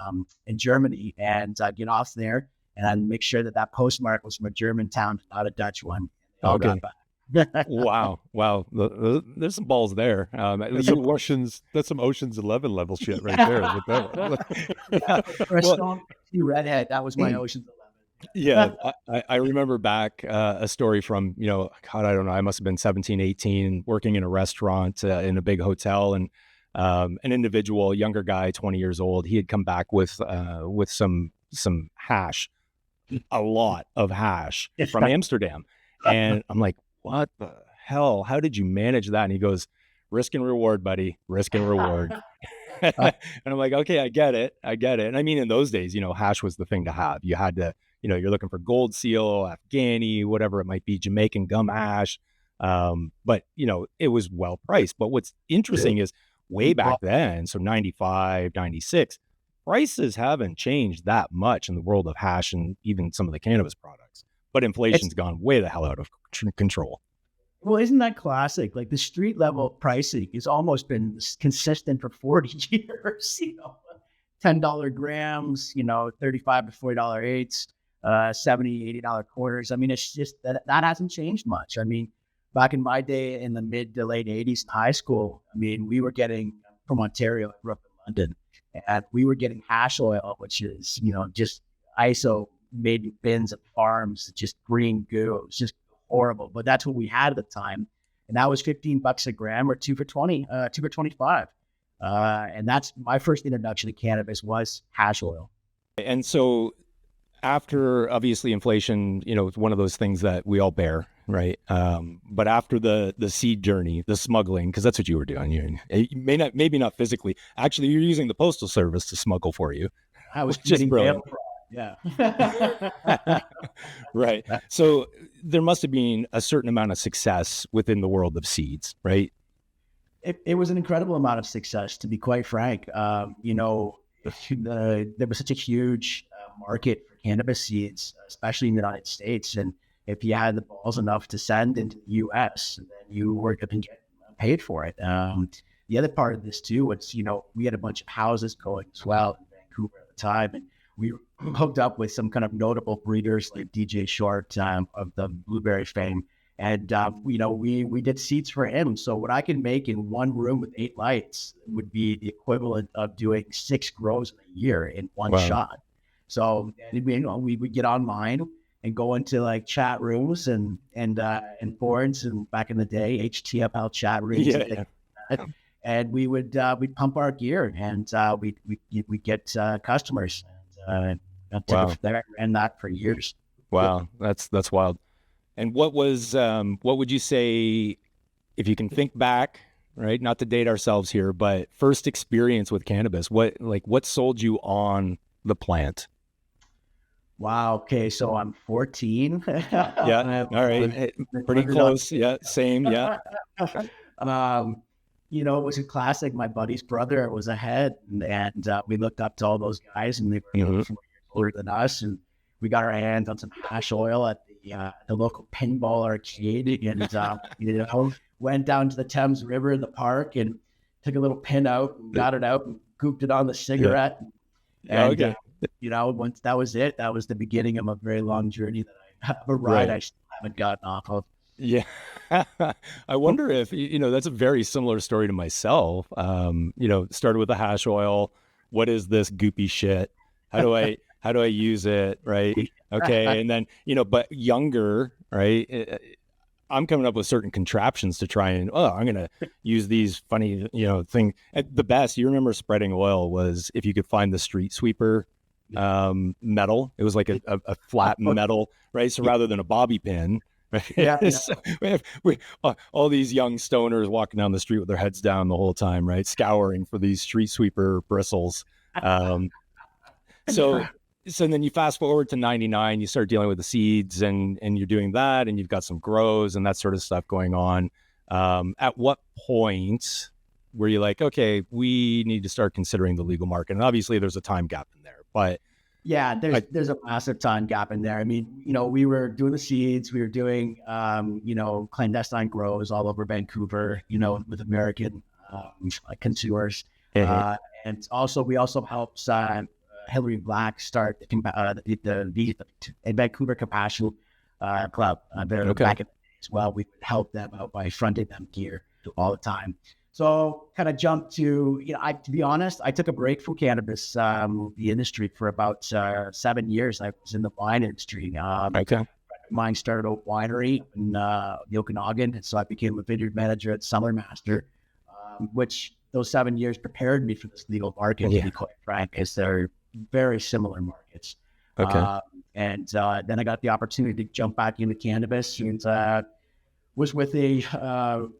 Germany and get off there and I'd make sure that postmark was from a German town, not a Dutch one. Okay. Wow. There's some balls there. That's some Ocean's 11 level shit right there. With that one. For a strong redhead, that was my Ocean's 11. Yeah, I remember back a story from, God, I don't know, I must have been 17, 18, working in a restaurant in a big hotel. And an individual, younger guy, 20 years old, he had come back with some hash, a lot of hash from Amsterdam. And I'm like, what the hell? How did you manage that? And he goes, risk and reward, buddy, risk and reward. And I'm like, okay, I get it. And I mean, in those days, hash was the thing to have. You had to, you're looking for Gold Seal, Afghani, whatever it might be, Jamaican gum hash. But, it was well priced. But what's interesting is way back then, so 95, 96, prices haven't changed that much in the world of hash and even some of the cannabis products. But inflation's gone way the hell out of control. Well, isn't that classic? Like the street level pricing has almost been consistent for 40 years, $10 grams, $35 to $40 eighths, $70, $80 quarters. I mean, it's just that hasn't changed much. I mean, back in my day in the mid to late 80s in high school, I mean, we were getting from Ontario, I grew up in London, and we were getting hash oil, which is, just ISO made in bins at farms, just green goo. It was just horrible, but that's what we had at the time. And that was $15 a gram or 2 for 20, 2 for 25. And that's my first introduction to cannabis was hash oil. And so after obviously inflation, it's one of those things that we all bear, right? But after the seed journey, the smuggling, because that's what you were doing. You maybe not physically. Actually, you're using the postal service to smuggle for you. I was just brilliant. Yeah. Right. So there must have been a certain amount of success within the world of seeds, right? It was an incredible amount of success, to be quite frank. There was such a huge market for cannabis seeds, especially in the United States. And if you had the balls enough to send into the U.S., then you were going to get paid for it. The other part of this too was, we had a bunch of houses going as well in Vancouver at the time, and we hooked up with some kind of notable breeders like DJ Short of the blueberry fame. And, we did seeds for him. So what I can make in one room with 8 lights would be the equivalent of doing 6 grows in a year in one shot. So, we would get online and go into like chat rooms and boards, and back in the day, HTML chat rooms. And we would we'd pump our gear and we'd get customers. And ran that for years. Wow, that's wild. And what would you say, if you can think back, right? Not to date ourselves here, but first experience with cannabis, what sold you on the plant? Wow. Okay. So I'm 14. Yeah. All right. Pretty close. Yeah. Same. Yeah. It was a classic. My buddy's brother was ahead, and we looked up to all those guys, and they were 4 years older than us, and we got our hands on some hash oil at the local pinball arcade, and went down to the Thames River in the park and took a little pin out and got it out and gooped it on the cigarette. And once that was it, that was the beginning of a very long journey that I have a ride I still haven't gotten off of. Yeah. I wonder if, that's a very similar story to myself. Started with the hash oil. What is this goopy shit? How do I use it? Right. Okay. And then, but younger, right. I'm coming up with certain contraptions to try and, I'm going to use these funny, thing. The best, you remember spreading oil was if you could find the street sweeper metal. It was like a flat metal, right? So rather than a bobby pin, right? Yeah. So we all these young stoners walking down the street with their heads down the whole time, right? Scouring for these street sweeper bristles. So then you fast forward to 99, you start dealing with the seeds and you're doing that and you've got some grows and that sort of stuff going on. At what point were you like, okay, we need to start considering the legal market? And obviously there's a time gap in there, but yeah, there's a massive time gap in there. I mean, we were doing the seeds, we were doing, clandestine grows all over Vancouver, with American consumers. And also, we also helped Hillary Black start the Vancouver Compassion Club. Back in the day as well. We would help them out by fronting them gear all the time. So kind of jumped to, to be honest, I took a break from cannabis, the industry for about 7 years. I was in the wine industry. Mine started a winery in the Okanagan. And so I became a vineyard manager at Summer Master, which those 7 years prepared me for this legal market, to be quite frank, because they're very similar markets. And then I got the opportunity to jump back into cannabis and was with a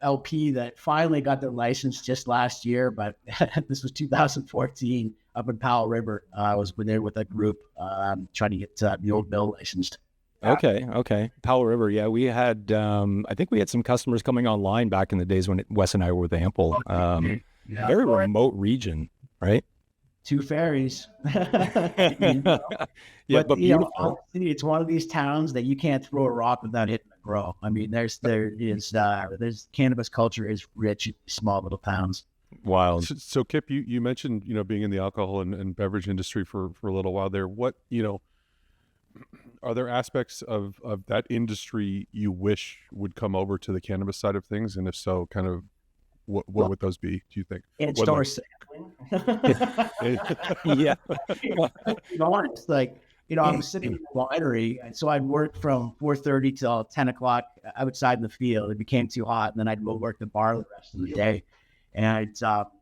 LP that finally got their license just last year, but this was 2014 up in Powell River. I was there with a group trying to get the Old Mill licensed. Okay. Powell River. Yeah, we had, I think we had some customers coming online back in the days when Wes and I were with Ample. Very remote region, right? 2 ferries. Yeah, but beautiful. It's one of these towns that you can't throw a rock without hitting a grow. I mean, there's cannabis culture is rich in small little towns. Wild. So Kyp, you mentioned, being in the alcohol and beverage industry for a little while there. What, are there aspects of that industry you wish would come over to the cannabis side of things? And if so, kind of what would those be, do you think? In-store sampling. Yeah. It's like, I was sitting in the winery, and so I'd work from 4:30 till 10 o'clock outside in the field. It became too hot, and then I'd go work the bar the rest of the day. And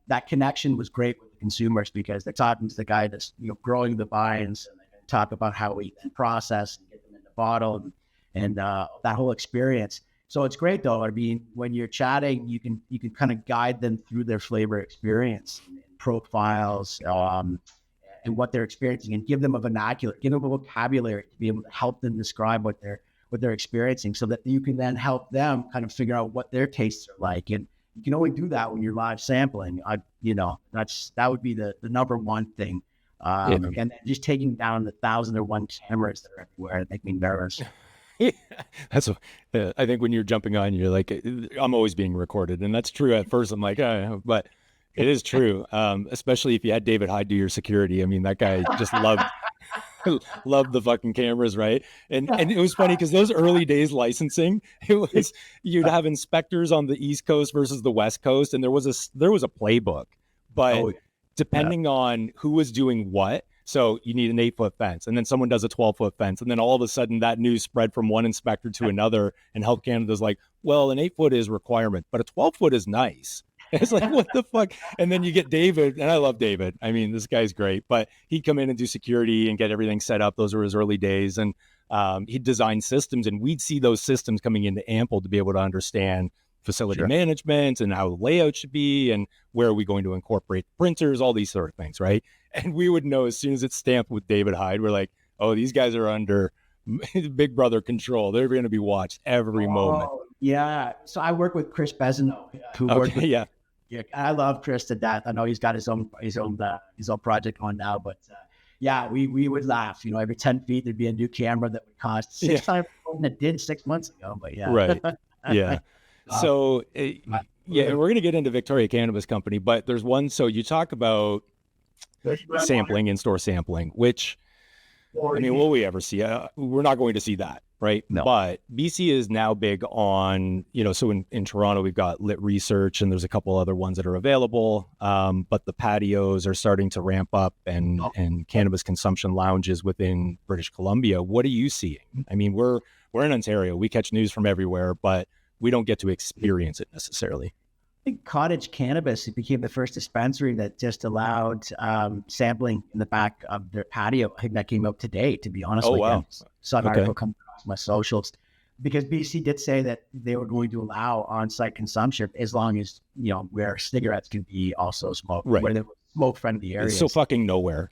that connection was great with the consumers because they're talking to the guy that's growing the vines, and they talk about how we then process and get them in the bottle and that whole experience. So it's great though. I mean, when you're chatting, you can kind of guide them through their flavor experience and profiles and what they're experiencing, and give them a vernacular, give them a vocabulary to be able to help them describe what they're experiencing, so that you can then help them kind of figure out what their tastes are like. And you can only do that when you're live sampling. That would be the number one thing. And then just taking down the 1,001 cameras that are everywhere that make me nervous. That's I think when you're jumping on, you're like, I'm always being recorded, and that's true. At first I'm like, but it is true. Especially if you had David Hyde do your security. I mean, that guy just loved the fucking cameras, right? And it was funny because those early days licensing, it was, you'd have inspectors on the East Coast versus the West Coast, and there was a playbook, but depending on who was doing what. So you need an 8-foot fence, and then someone does a 12-foot fence, and then all of a sudden that news spread from one inspector to another, and Health Canada's like, well, an 8-foot is requirement, but a 12-foot is nice. It's like, what the fuck? And then you get David, and I love David. I mean, this guy's great, but he'd come in and do security and get everything set up. Those were his early days, and he'd design systems, and we'd see those systems coming into Ample to be able to understand facility management and how the layout should be, and where are we going to incorporate printers, all these sort of things, right? And we would know as soon as it's stamped with David Hyde, we're like, oh, these guys are under Big Brother control. They're going to be watched every moment. Yeah. So I work with Chris Bezano, who worked with, yeah. I love Chris to death. I know he's got his own project on now, but we would laugh. Every 10 feet there'd be a new camera that would cost 6 times more than it did 6 months ago. But yeah, right, yeah. So we're going to get into Victoria Cannabis Company, but there's one. So you talk about sampling, in-store sampling, which, I mean, will we ever see? We're not going to see that, right? No. But BC is now big on, so in Toronto, we've got Lit Research and there's a couple other ones that are available. But the patios are starting to ramp up and cannabis consumption lounges within British Columbia. What are you seeing? I mean, we're in Ontario. We catch news from everywhere, but we don't get to experience it necessarily. I think Cottage Cannabis, it became the first dispensary that just allowed sampling in the back of their patio. I think that came out today, to be honest with you. Wow. Saw an Okay. article come across my socials because BC did say that they were going to allow on-site consumption as long as, where cigarettes can be also smoked, Right. where there were smoke-friendly areas. It's so fucking nowhere.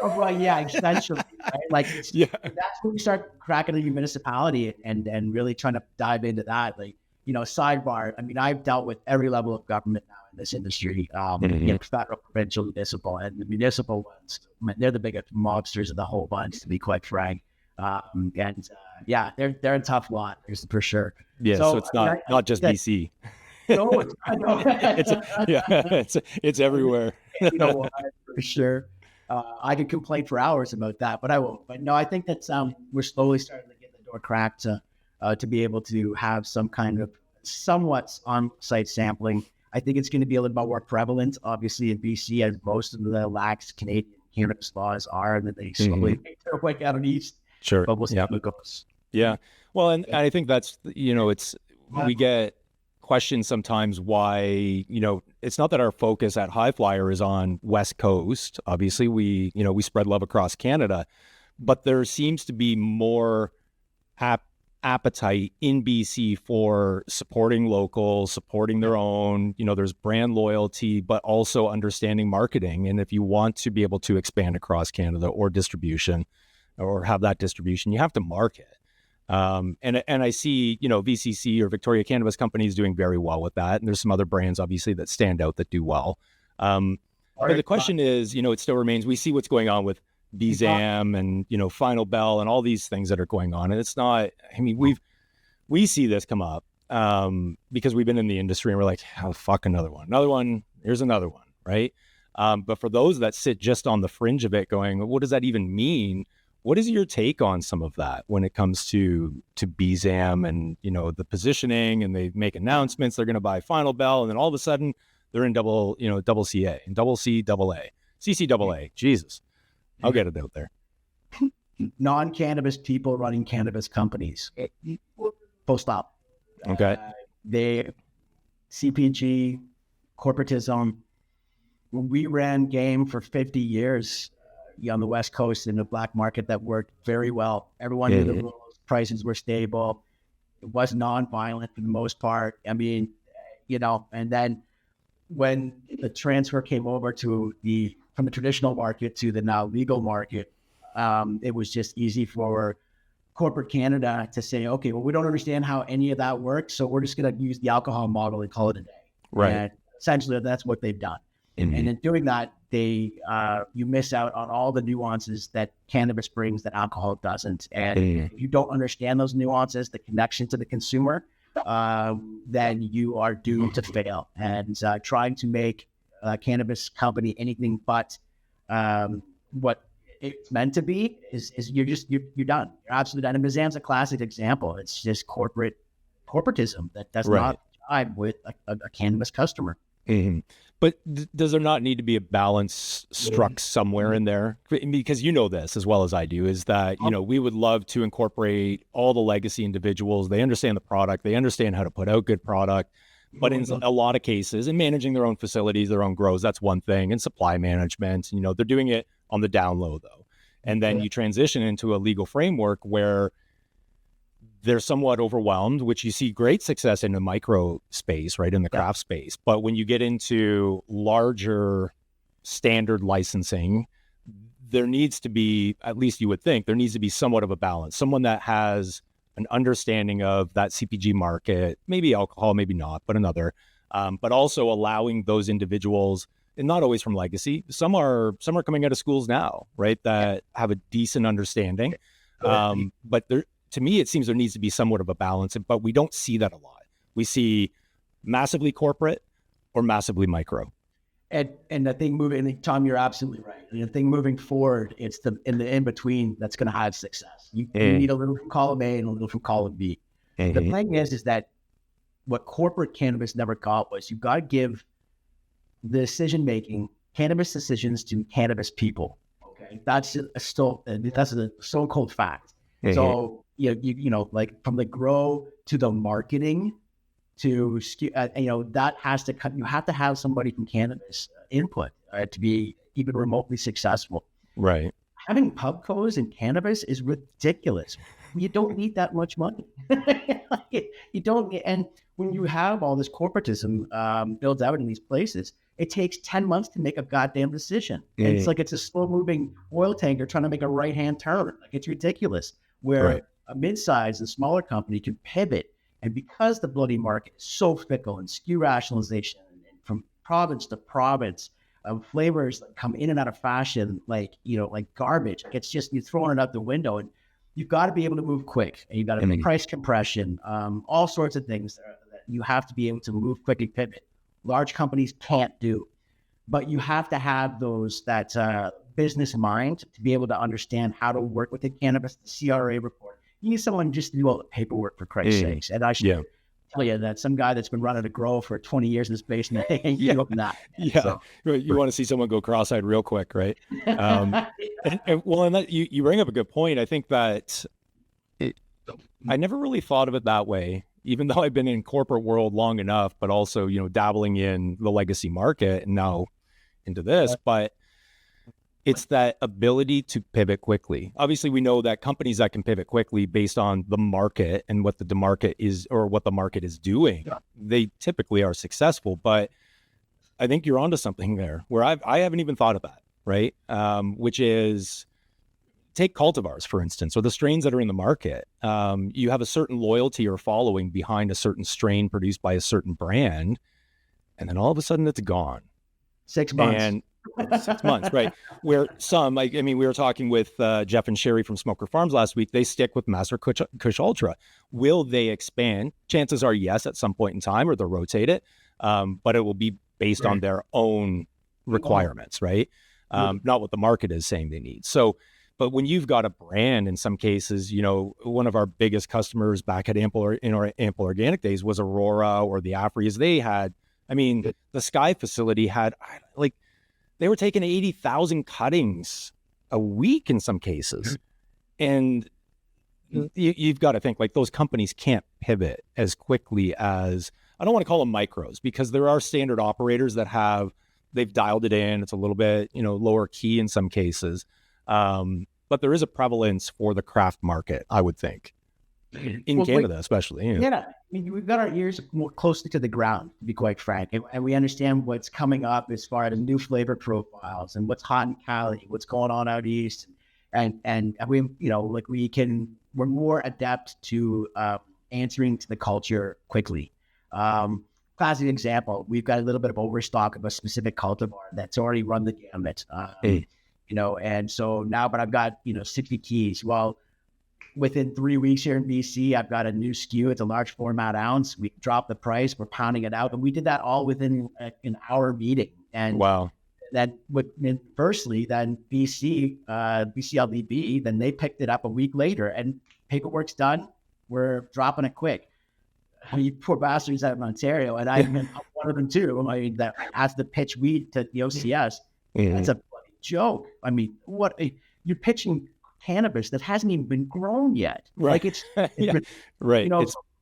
Oh, right, yeah, essentially. Right? Like, Yeah. that's when we start cracking the municipality and really trying to dive into that. Like, sidebar. I mean, I've dealt with every level of government now in this industry, federal, provincial, municipal, and the municipal ones, they're the biggest mobsters of the whole bunch, to be quite frank. They're a tough lot, for sure. Yeah. So it's not just BC. No, It's everywhere. For sure. I could complain for hours about that, but I won't. But no, I think that we're slowly starting to get the door cracked to be able to have some kind of somewhat on-site sampling. I think it's going to be a little bit more prevalent, obviously, in BC, as most of the lax Canadian cannabis laws are, and then they slowly make their way out east. Sure. But we'll see how it goes. Yeah. Well, and I think that's, we get questions sometimes why, it's not that our focus at High Flyer is on West Coast. Obviously, we spread love across Canada, but there seems to be more appetite in BC for supporting local, supporting their own, there's brand loyalty, but also understanding marketing. And if you want to be able to expand across Canada or distribution or have that distribution, you have to market. And I see, VCC or Victoria Cannabis Company is doing very well with that. And there's some other brands, obviously, that stand out that do well. But the question is, it still remains, we see what's going on with BZAM and, Final Bell and all these things that are going on. And it's not, I mean, we see this come up because we've been in the industry and we're like, oh, fuck, another one, here's another one, right? But for those that sit just on the fringe of it going, what does that even mean? What is your take on some of that when it comes to BZAM and, the positioning, and they make announcements, they're going to buy Final Bell, and then all of a sudden they're in double CA and double C, double A, CCAA. Jesus. I'll get it out there. Non-cannabis people running cannabis companies. Full stop. Okay. They CPG, corporatism. When we ran game for 50 years on the West Coast in the black market, that worked very well. Everyone knew the rules. Prices were stable. It was non-violent for the most part. I mean, and then when the transfer came over from the traditional market to the now legal market, it was just easy for corporate Canada to say, okay, well, we don't understand how any of that works, so we're just going to use the alcohol model and call it a day. Right. And essentially, that's what they've done. Mm-hmm. And in doing that, you miss out on all the nuances that cannabis brings that alcohol doesn't. And if you don't understand those nuances, the connection to the consumer, then you are doomed to fail. And trying to make a cannabis company anything but what it's meant to be is you're done. You're absolutely done. And BZAM's a classic example. It's just corporatism that does not jive with a cannabis customer. Mm-hmm. But does there not need to be a balance struck somewhere in there? Because this as well as I do, is that, we would love to incorporate all the legacy individuals. They understand the product. They understand how to put out good product. But in a lot of cases, in managing their own facilities, their own grows, that's one thing. And supply management, they're doing it on the down low, though. And then you transition into a legal framework where they're somewhat overwhelmed, which you see great success in the micro space, right, in the craft space. But when you get into larger standard licensing, there needs to be, at least you would think, there needs to be somewhat of a balance. Someone that has an understanding of that CPG market, maybe alcohol, maybe not, but another, but also allowing those individuals, and not always from legacy, some are coming out of schools now, right, that have a decent understanding. But to me, it seems there needs to be somewhat of a balance, but we don't see that a lot. We see massively corporate or massively micro. And the thing moving, and Tom, you're absolutely right. And the thing moving forward, it's the in between that's going to have success. You need a little from column A and a little from column B. The thing is that what corporate cannabis never got was you got to give the decision making, cannabis decisions to cannabis people. Okay, that's a so-called fact. So you know, like from the grow to the marketing to that has to cut. You have to have somebody from cannabis input to be even remotely successful. Right. Having pubcos in cannabis is ridiculous. You don't need that much money. You don't. And when you have all this corporatism built out in these places, it takes 10 months to make a goddamn decision. And it's like it's a slow-moving oil tanker trying to make a right-hand turn. Like it's ridiculous. Where a mid-sized and smaller company can pivot. And because the bloody market is so fickle and SKU rationalization and from province to province, flavors that come in and out of fashion, like garbage. It's just you throwing it out the window, and you've got to be able to move quick. And you've got to have price compression, all sorts of things that you have to be able to move quick and pivot. Large companies can't do, but you have to have that business mind to be able to understand how to work with the cannabis, the CRA report. You need someone just to do all the paperwork, for Christ's sakes. And I should tell you that some guy that's been running a grow for 20 years in this basement ain't doing that. Yeah. So, you want to see someone go cross-eyed real quick, right? And you bring up a good point. I think that I never really thought of it that way, even though I've been in corporate world long enough, but also, dabbling in the legacy market and now into this, but it's that ability to pivot quickly. Obviously, we know that companies that can pivot quickly based on the market and what the market is or what the market is doing, they typically are successful. But I think you're onto something there where I haven't even thought of that, right? Which is take cultivars, for instance, or the strains that are in the market. You have a certain loyalty or following behind a certain strain produced by a certain brand, and then all of a sudden it's gone. 6 months. And 6 months, right? Where some, we were talking with Jeff and Sherry from Smoker Farms last week. They stick with Master Kush Ultra. Will they expand? Chances are yes, at some point in time, or they'll rotate it. But it will be based on their own requirements, right? Not what the market is saying they need. So, but when you've got a brand, in some cases, one of our biggest customers back at Ample Organic days was Aurora or the Afries. They had, the Sky facility had they were taking 80,000 cuttings a week in some cases. And you've got to think those companies can't pivot as quickly as, I don't want to call them micros, because there are standard operators that they've dialed it in. It's a little bit, lower key in some cases. But there is a prevalence for the craft market, I would think, in Canada, especially. We've got our ears more closely to the ground, to be quite frank, and we understand what's coming up as far as new flavor profiles and what's hot in Cali, what's going on out east, and we we're more adept to answering to the culture quickly. Classic example, we've got a little bit of overstock of a specific cultivar that's already run the gamut, and so now, but I've got 60 keys. Well, within 3 weeks here in BC, I've got a new SKU. It's a large format ounce. We dropped the price. We're pounding it out. And we did that all within an hour meeting. And wow. Then firstly, then BCLDB, then they picked it up a week later and paperwork's done. We're dropping it quick. You poor bastards out in Ontario. And I'm one of them too. That has to pitch weed to the OCS. That's a bloody joke. What you're pitching cannabis that hasn't even been grown yet. Right. It's right.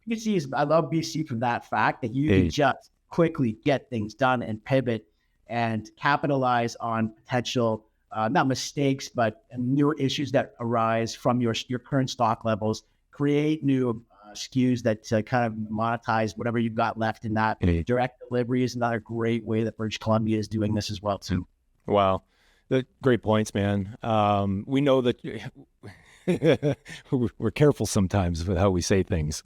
BC I love BC for that fact that you can just quickly get things done and pivot and capitalize on potential, not mistakes, but new issues that arise from your current stock levels, create new SKUs that kind of monetize whatever you've got left in that. Direct delivery is another great way that British Columbia is doing this as well too. Wow. Great points, man. We know that we're careful sometimes with how we say things.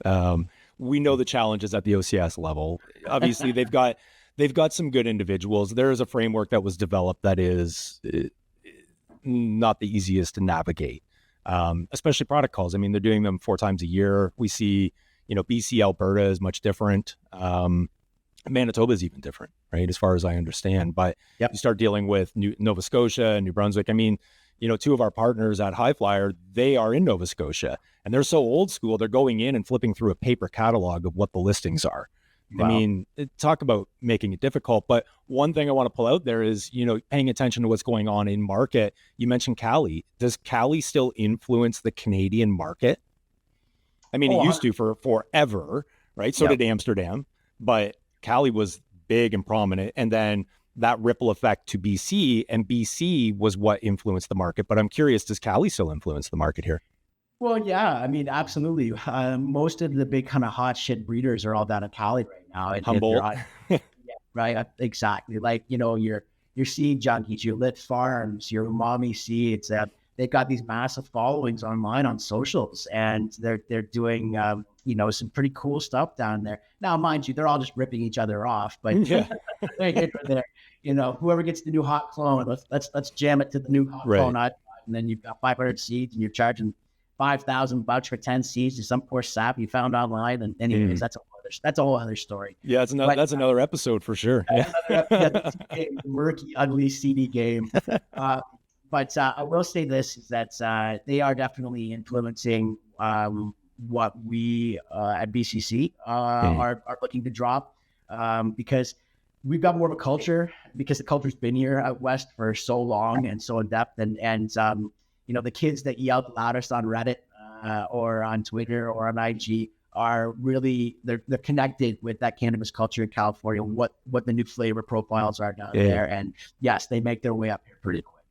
We know the challenges at the OCS level. Obviously, they've got some good individuals. There is a framework that was developed that is not the easiest to navigate, especially product calls. They're doing them 4 times a year. We see, BC Alberta is much different. Manitoba is even different, right? As far as I understand, but Yep. you start dealing with Nova Scotia and New Brunswick. I mean, two of our partners at High Flyer, they are in Nova Scotia, and they're so old school. They're going in and flipping through a paper catalog of what the listings are. Wow. I mean, talk about making it difficult. But one thing I want to pull out there is, paying attention to what's going on in market. You mentioned Cali. Does Cali still influence the Canadian market? I mean, it used to for forever, right? So Yep. did Amsterdam, but Cali was big and prominent. And then that ripple effect to BC, and BC was what influenced the market. But I'm curious, does Cali still influence the market here? Well, yeah, I mean, absolutely. Most of the big kind of hot shit breeders are all down in Cali right now. Humboldt. Yeah, right. Exactly. Like, your seed junkies, your lit farms, your umami seeds. They've got these massive followings online on socials, and they're doing some pretty cool stuff down there. Now, mind you, they're all just ripping each other off, but Yeah. they're, whoever gets the new hot clone, let's jam it to the new hot Right. clone, and then you've got 500 seeds, and you're charging $5,000 for 10 seeds to some poor sap you found online. And anyways, that's a whole other story. Yeah, that's another episode for sure. That's a game, murky, ugly, seedy game. But I will say this, is that they are definitely influencing what we at BCC are looking to drop, because we've got more of a culture, because the culture's been here out west for so long and so in depth, and the kids that yell the loudest on Reddit or on Twitter or on IG are really, they're connected with that cannabis culture in California, what the new flavor profiles are down there. And yes, they make their way up here pretty quick.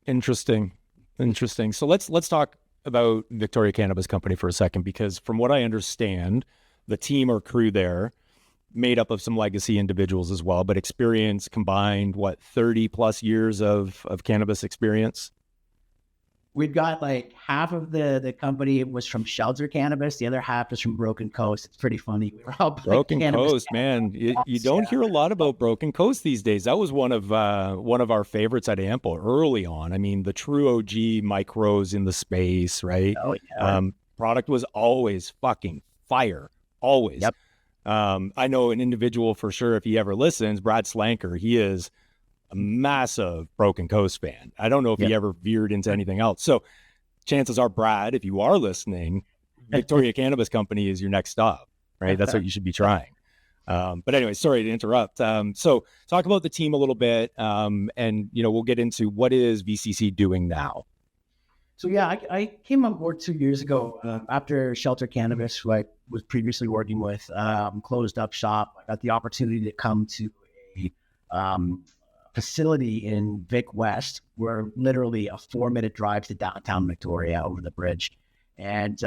Interesting. So let's talk about Victoria Cannabis Company for a second, because from what I understand, the team or crew there made up of some legacy individuals as well, but experience combined, 30 plus years of cannabis experience? We've got like half of the company was from Shelter Cannabis. The other half is from Broken Coast. It's pretty funny. We were all Broken Coast, man. You don't hear a lot about Broken Coast these days. That was one of our favorites at Ample early on. I mean, the true OG micros in the space, right? Oh, yeah. Product was always fucking fire. Always. Yep. I know an individual for sure, if he ever listens, Brad Slanker. He is a massive Broken Coast fan. I don't know if he ever veered into anything else. So chances are, Brad, if you are listening, Victoria Cannabis Company is your next stop, right? That's what you should be trying. But anyway, sorry to interrupt. So talk about the team a little bit, and we'll get into what is VCC doing now. So yeah, I came on board 2 years ago after Shelter Cannabis, who I was previously working with, closed up shop. I got the opportunity to come to a facility in Vic West. We're literally a 4-minute drive to downtown Victoria over the bridge. And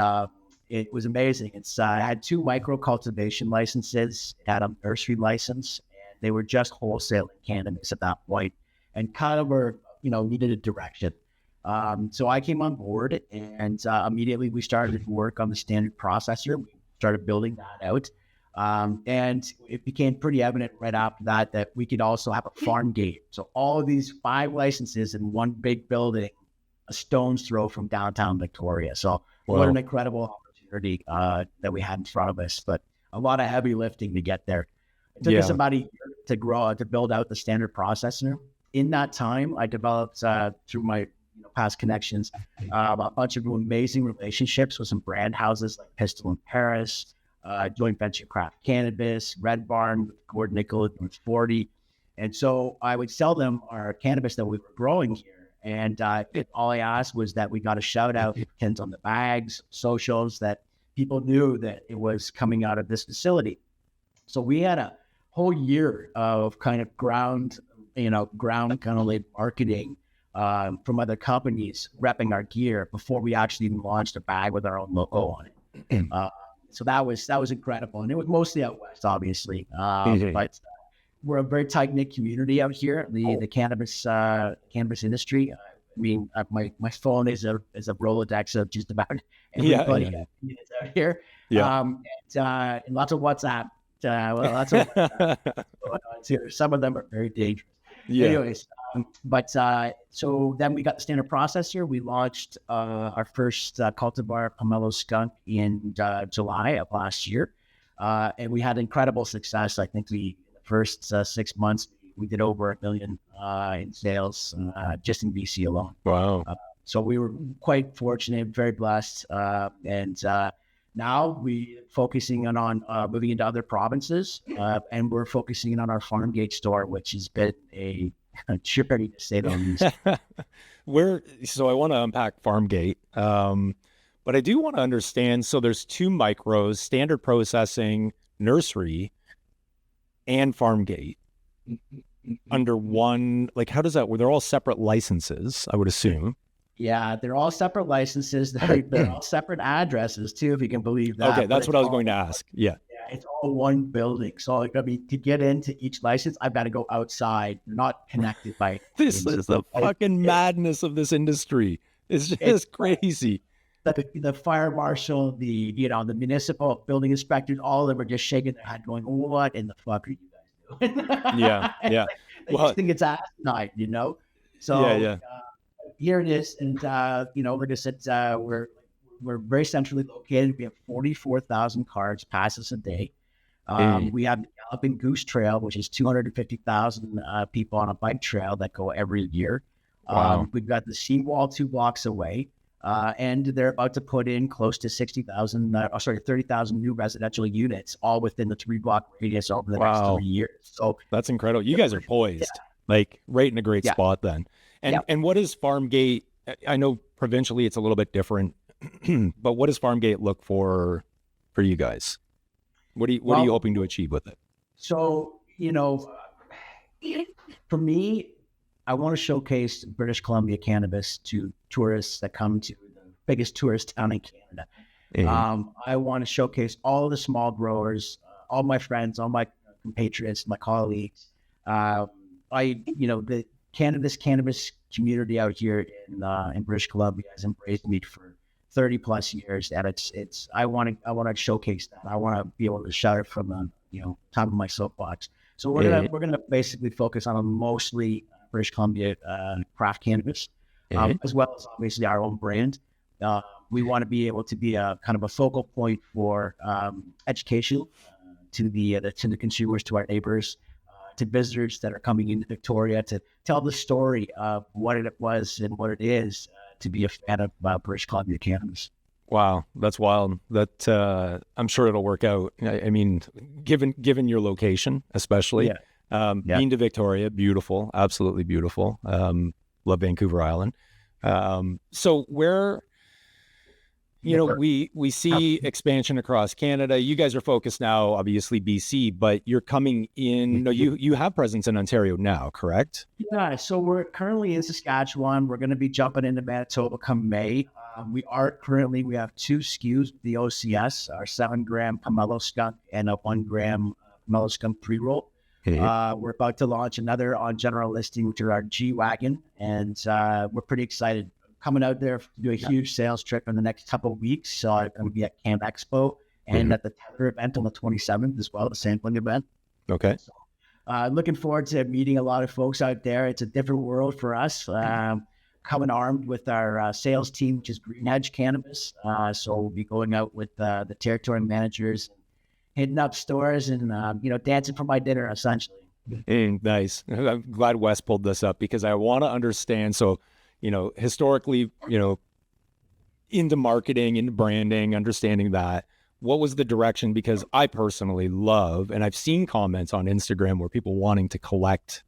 it was amazing. I had 2 micro cultivation licenses, had a nursery license, and they were just wholesaling cannabis at that point, and kind of were, needed a direction. So I came on board, and immediately we started work on the standard processor. We started building that out. And it became pretty evident right after that we could also have a farm gate. So all of these 5 licenses in one big building, a stone's throw from downtown Victoria. So what an incredible opportunity that we had in front of us, but a lot of heavy lifting to get there. It took us about a year to build out the standard processor. In that time, I developed through my past connections a bunch of amazing relationships with some brand houses like Pistol in Paris, joint venture Craft Cannabis, Red Barn, Gordon Nickel, North 40. And so I would sell them our cannabis that we were growing here. And all I asked was that we got a shout out on the bags, socials, that people knew that it was coming out of this facility. So we had a whole year of kind of ground kind of like marketing from other companies repping our gear before we actually even launched a bag with our own logo on it. So that was incredible, and it was mostly out west, obviously. But we're a very tight knit community out here. The cannabis industry. I mean, my phone is a Rolodex of just about everybody out here. And lots of WhatsApp. Lots of WhatsApp too. Some of them are very dangerous. Anyways, so then we got the standard processor. We launched our first Cultivar Pomelo Skunk in July of last year. And we had incredible success. I think in the first 6 months, we did over $1 million in sales just in BC alone. Wow. So we were quite fortunate, very blessed. And now we're focusing on moving into other provinces, and we're focusing on our farm gate store, which has been a journey to say the least. So I want to unpack Farmgate, but I do want to understand. So there's 2 micros: standard processing, nursery, and Farmgate under one. Like, how does that work? They're all separate licenses, I would assume. Yeah, they're all separate licenses. They're all separate addresses too, if you can believe that. Okay, that's what I was going to ask. Yeah. Yeah, it's all one building. So I mean, to get into each license, I've got to go outside. They're not connected by. This is the fucking madness of this industry. It's just crazy. The fire marshal, the municipal building inspectors, all of them are just shaking their head, going, "What in the fuck are you guys doing?" Yeah. I just think it's asinine, So yeah. Here it is, and like I said, we're very centrally located. We have 44,000 cards passes a day. We have the Galloping Goose Trail, which is 250,000 people on a bike trail that go every year. Wow. We've got the seawall 2 blocks away, and they're about to put in close to 30,000 new residential units, all within the 3-block radius over the next 3 years. So that's incredible. You guys are poised, like right in a great spot then. And what is Farmgate? I know provincially it's a little bit different, but what does Farmgate look for you guys? What are you hoping to achieve with it? So, for me, I want to showcase British Columbia cannabis to tourists that come to the biggest tourist town in Canada. Mm-hmm. I want to showcase all the small growers, all my friends, all my compatriots, my colleagues. The cannabis community out here in British Columbia has embraced me for 30 plus years, and I want to showcase that. I want to be able to shout it from the top of my soapbox. So we're gonna basically focus on a mostly British Columbia craft cannabis, as well as obviously our own brand. We want to be able to be a kind of a focal point for education to the consumers, to our neighbors, to visitors that are coming into Victoria, to tell the story of what it was and what it is to be a fan of British Columbia cannabis. Wow, that's wild. That I'm sure it'll work out. I mean, given your location, especially, being to Victoria, beautiful, absolutely beautiful. Love Vancouver Island. So where, we see expansion across Canada. You guys are focused now, obviously BC, but you're coming in. No, you have presence in Ontario now, correct? Yeah. So we're currently in Saskatchewan. We're going to be jumping into Manitoba come May. We have 2 SKUs, the OCS, our 7-gram pomelo skunk and a 1-gram pomelo skunk pre-roll. We're about to launch another on general listing, which are our G-Wagon, and we're pretty excited. Coming out there to do a huge sales trip in the next couple of weeks. So I'm going to be at Cannexpo and at the Tether event on the 27th as well, the sampling event. Okay. So, looking forward to meeting a lot of folks out there. It's a different world for us. Coming armed with our sales team, which is Green Edge Cannabis. So we'll be going out with the territory managers, hitting up stores and, dancing for my dinner, essentially. Nice. I'm glad Wes pulled this up because I want to understand. So, historically, into marketing, into branding, understanding that, what was the direction? Because I personally love, and I've seen comments on Instagram where people wanting to collect,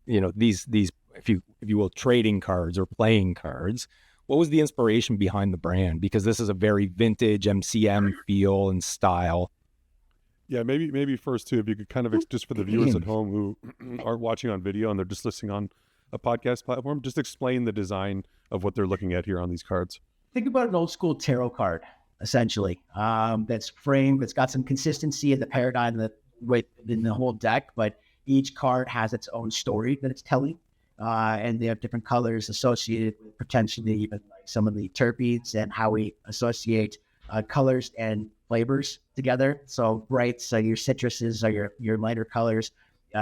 these, if you will, trading cards or playing cards. What was the inspiration behind the brand? Because this is a very vintage MCM feel and style. Yeah, maybe first too, if you could kind of, just for the viewers at home who aren't watching on video and they're just listening on a podcast platform, just explain the design of what they're looking at here on these cards. Think about an old school tarot card, essentially. That's framed. It's got some consistency in the paradigm in the whole deck, but each card has its own story that it's telling, and they have different colors associated with potentially even like some of the terpenes and how we associate colors and flavors together. So brights, your citruses are your lighter colors.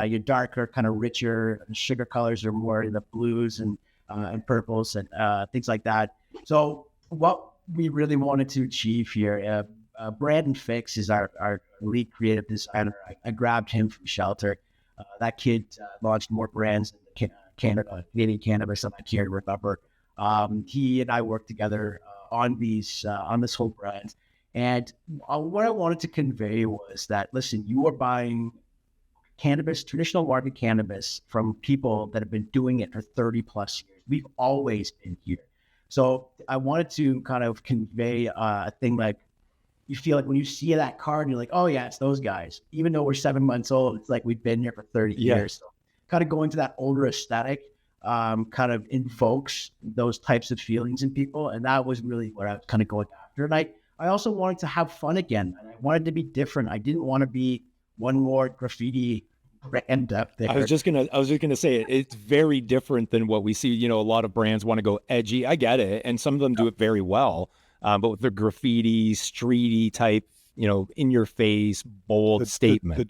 Your darker, kind of richer sugar colors are more in the blues and purples and things like that. So what we really wanted to achieve here, Brandon Fix is our lead creative designer. I grabbed him from Shelter. That kid launched more brands in Canadian cannabis than I care to remember. He and I worked together on this whole brand. And what I wanted to convey was that, listen, you are buying cannabis, traditional market cannabis, from people that have been doing it for 30 plus years. We've always been here. So I wanted to kind of convey a thing like, you feel like when you see that card, you're like, oh yeah, it's those guys. Even though we're 7 months old, it's like we've been here for 30 years. So kind of going to that older aesthetic kind of invokes those types of feelings in people. And that was really what I was kind of going after. And I also wanted to have fun again. And I wanted to be different. I didn't want to be one more graffiti brand up there. I was just gonna say it's very different than what we see. You know, a lot of brands want to go edgy. I get it, and some of them do it very well. But with the graffiti, streety type, you know, in your face, bold statement. The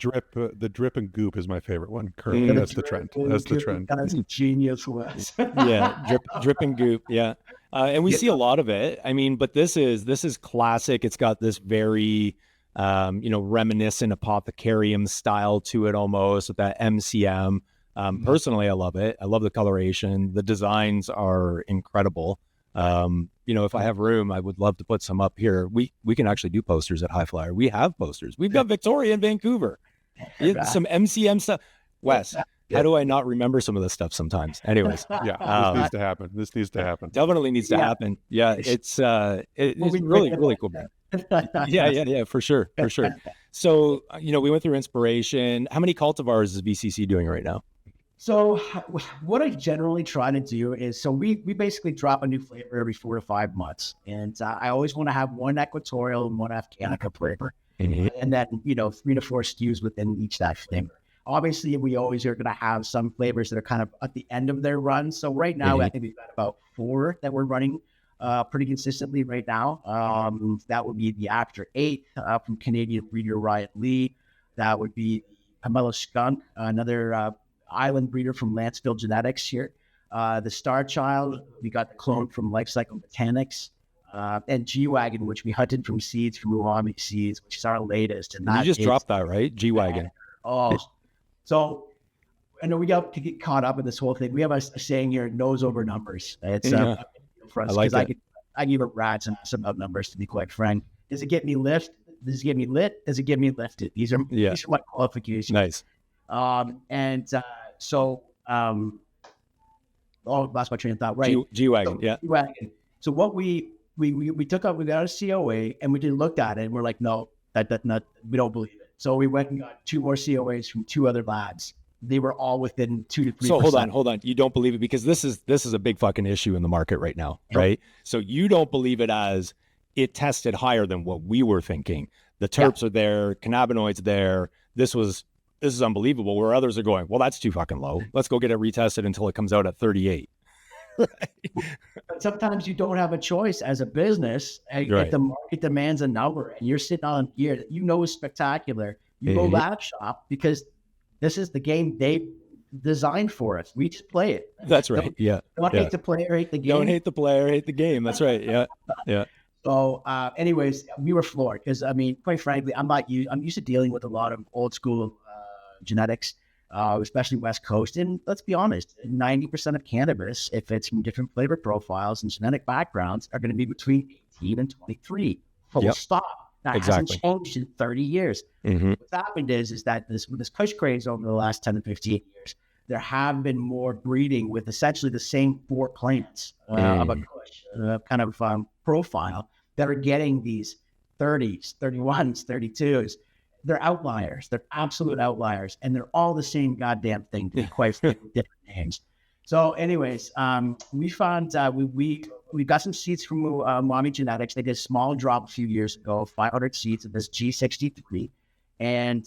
drip and goop is my favorite one currently. That's the trend. That's the trend. That's genius, Wes. Yeah, drip and goop. Yeah, and we see a lot of it. I mean, but this is classic. It's got this very, reminiscent apothecarium style to it almost, with that MCM. Personally, I love it. I love the coloration. The designs are incredible. If I have room, I would love to put some up here. We can actually do posters at High Flyer. We have posters. We've got Victoria in Vancouver. Some MCM stuff. Wes, how do I not remember some of this stuff sometimes? Anyways. Yeah, this needs to happen. This needs to happen. Definitely needs to happen. Yeah, it's really, really cool. Yeah, for sure. So, we went through inspiration. How many cultivars is VCC doing right now? So what I generally try to do is, we basically drop a new flavor every 4 to 5 months. And I always want to have one equatorial and one Afghanica flavor. Mm-hmm. And then, 3 to 4 SKUs within each that flavor. Obviously, we always are going to have some flavors that are kind of at the end of their run. So right now, I think we've got about 4 that we're running pretty consistently right now. That would be the After 8 from Canadian breeder Ryan Lee. That would be Pomelo Skunk, another island breeder from Lanceville Genetics here. The Star Child, we got the clone from Life Cycle Botanics, and G-Wagon, which we hunted from seeds from Umami Seeds, which is our latest. And you just dropped that, right? G-Wagon. So I know we got to get caught up in this whole thing. We have a saying here, nose over numbers. It's for us, because I give a rat's ass about numbers, to be quite frank. Does it get me lit? Does it get me lit? Does it get me lifted? These are my qualifications. Nice. Lost my train of thought. Right. G-Wagon. Yeah. G-Wagon. So what we took up, we got a COA and we just looked at it and we're like, no, we don't believe it. So we went and got 2 more COAs from 2 other labs. They were all within 2 to 3%. So hold on. You don't believe it because this is a big fucking issue in the market right now, right? So you don't believe it as it tested higher than what we were thinking. The terps are there, cannabinoids there. This is unbelievable, where others are going, well, that's too fucking low. Let's go get it retested until it comes out at 38. Right. But sometimes you don't have a choice as a business. If the market demands a number and you're sitting on gear that is spectacular, you go lab shop, because this is the game they designed for us. We just play it. That's right. Don't hate the player, hate the game. Don't hate the player, hate the game. That's right. Yeah. So, anyways, we were floored because, quite frankly, I'm used to dealing with a lot of old school genetics, especially West Coast. And let's be honest, 90% of cannabis, if it's from different flavor profiles and genetic backgrounds, are going to be between 18 and 23. Full stop. That hasn't changed in 30 years. Mm-hmm. What's happened is that with this Kush craze over the last 10 to 15 years, there have been more breeding with essentially the same 4 plants of a Kush kind of profile that are getting these 30s, 31s, 32s. They're outliers. They're absolute outliers. And they're all the same goddamn thing, to be quite frank, with different names. So anyways, we found, we got some seeds from Umami Genetics. They did a small drop a few years ago, 500 seeds of this G63. And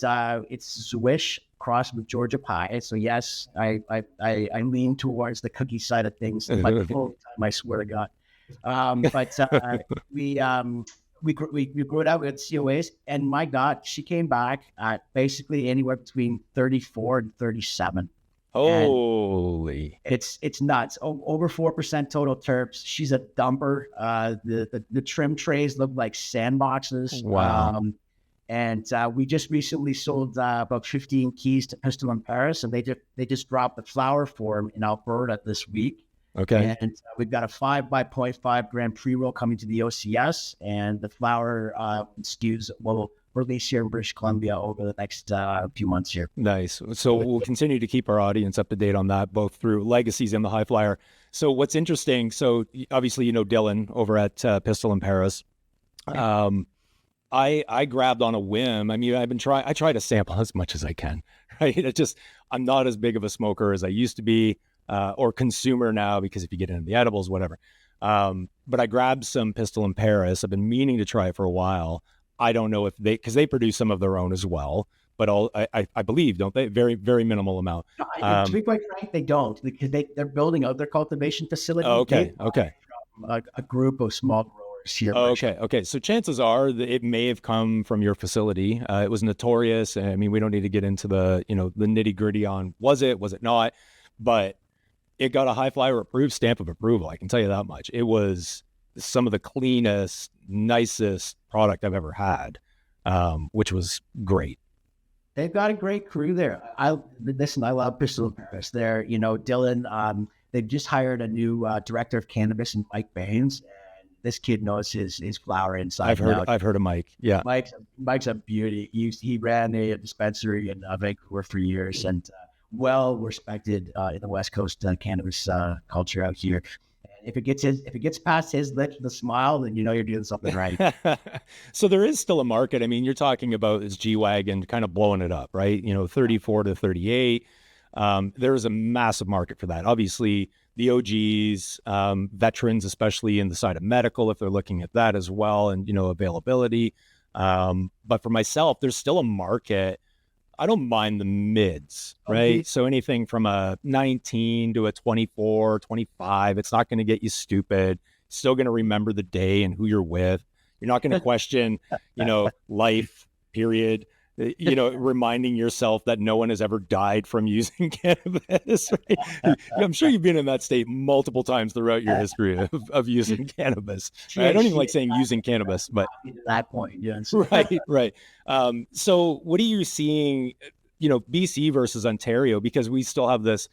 it's Swish crossed with Georgia Pie. So yes, I lean towards the cookie side of things. Like full time, I swear to God. We grew it out with COAs, and my God, she came back at basically anywhere between 34 and 37. Holy. It's nuts. Over 4% total terps. She's a dumper. The trim trays look like sandboxes. Wow. And we just recently sold about 15 keys to Pistol in Paris, and they just dropped the flower form in Alberta this week. Okay. And we've got a 5 by 0.5 gram pre-roll coming to the OCS, and the flower SKUs will release here in British Columbia over the next few months here. Nice. So we'll continue to keep our audience up to date on that, both through Legacies and the High Flyer. So what's interesting, so obviously you know Dylan over at Pistol in Paris. I grabbed on a whim. I mean, I try to sample as much as I can, right? I'm not as big of a smoker as I used to be, or consumer now, because if you get into the edibles, whatever. But I grabbed some Pistol in Paris. I've been meaning to try it for a while. I don't know if because they produce some of their own as well, but I believe, don't they? Very, very minimal amount. To be quite frank, they don't, because they're building out their cultivation facility. Okay. From a group of small growers here. Okay. So chances are that it may have come from your facility. It was notorious. I mean, we don't need to get into the nitty gritty on was it not, but it got a High Flyer approved stamp of approval. I can tell you that much. It was some of the cleanest, nicest product I've ever had, which was great. They've got a great crew there. I love Pistol in Paris. They're, Dylan, they've just hired a new director of cannabis, in Mike Baines. And this kid knows his flower inside. I've heard of Mike. Yeah. Mike's a beauty. He ran a dispensary in Vancouver for years, and well respected in the West Coast cannabis culture out here. If it gets past his lips with a smile, then you're doing something right. So there is still a market. I mean, you're talking about this G-Wagon kind of blowing it up, right? 34 to 38. There is a massive market for that. Obviously, the OGs, veterans, especially in the side of medical, if they're looking at that as well, and availability. But for myself, there's still a market. I don't mind the mids, right? Okay. So anything from a 19 to a 24, 25, it's not going to get you stupid. Still going to remember the day and who you're with. You're not going to question, life, period. Reminding yourself that no one has ever died from using cannabis. Right? I'm sure you've been in that state multiple times throughout your history of using cannabis. Right? I don't even like saying using cannabis, but to that point, yes. Right. So what are you seeing, BC versus Ontario? Because we still have this,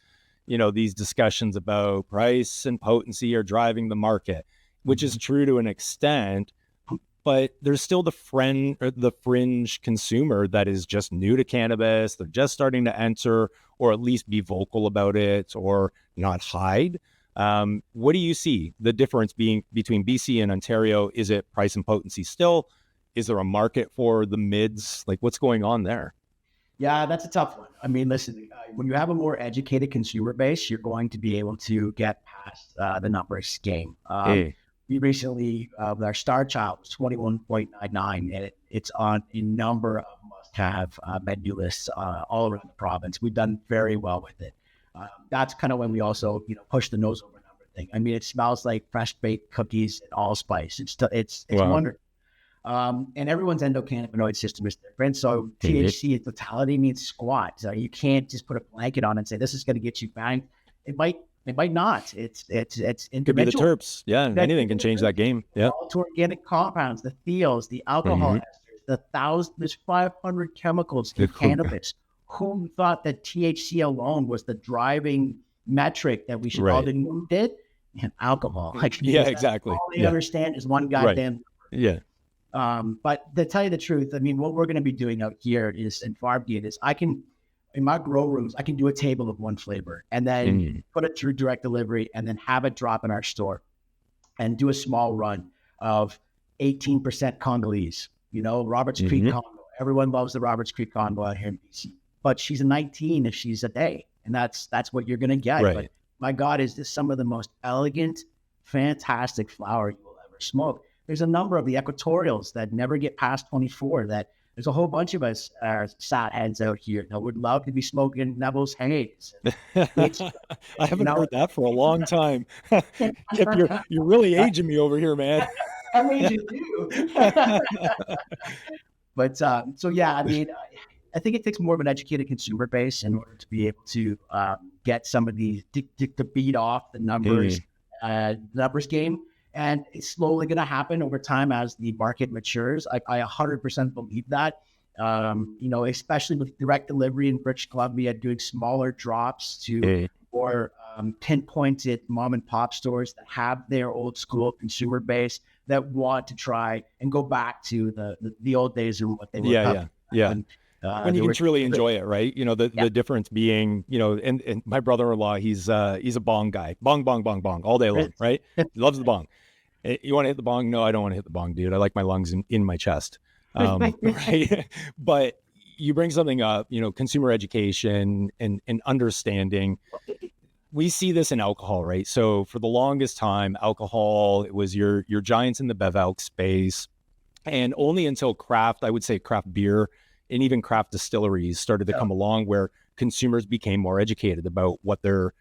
these discussions about price and potency are driving the market, which is true to an extent. But there's still the fringe consumer that is just new to cannabis. They're just starting to enter, or at least be vocal about it, or not hide. What do you see the difference being between BC and Ontario? Is it price and potency still? Is there a market for the mids? Like, what's going on there? Yeah, that's a tough one. I mean, listen, when you have a more educated consumer base, you're going to be able to get past the numbers game. We recently, with our Star Child, was 21.99, and it's on a number of must-have menu lists all around the province. We've done very well with it. That's kind of when we also, push the nose over number thing. I mean, it smells like fresh baked cookies and allspice. It's wow. wonderful. And everyone's endocannabinoid system is different. So THC in totality means squat. So you can't just put a blanket on and say this is going to get you banged. It might not. It's individual. Could be the terps. Yeah, anything can change that game. Yeah. All to organic compounds, the thiols, the alcohol esters, there's 500 chemicals in cannabis. Who thought that THC alone was the driving metric that we should all do? Did and alcohol? Exactly. All they understand is one goddamn. Yeah. But to tell you the truth, I mean, what we're going to be doing out here is in FarmGate is in my grow rooms, I can do a table of one flavor and then put it through direct delivery and then have it drop in our store and do a small run of 18% Congolese, Roberts Creek Congo. Everyone loves the Roberts Creek Congo out here in BC, but she's a 19 if she's a day. And that's what you're going to get. Right. But my God, is this some of the most elegant, fantastic flower you will ever smoke. There's a number of the equatorials that never get past 24 that there's a whole bunch of us sat heads out here that would love to be smoking Neville's Haze. I haven't heard that for a long time. Kyp, you're really aging me over here, man. I'm aging too. But so yeah, I mean, I think it takes more of an educated consumer base in order to be able to get some of these to beat off the numbers game. And it's slowly going to happen over time as the market matures. I 100% believe that. Especially with direct delivery in British Columbia, doing smaller drops to or pinpointed mom and pop stores that have their old school consumer base that want to try and go back to the old days and what they were. When you can truly enjoy it, right? The difference being, and my brother-in-law, he's a bong guy, bong all day long, right? He loves the bong. You want to hit the bong? No, I don't want to hit the bong, dude. I like my lungs in my chest. Right. But you bring something up, consumer education and understanding. We see this in alcohol, right? So for the longest time, alcohol, it was your giants in the bev alc space. And only until craft beer and even craft distilleries started to come along where consumers became more educated about what they're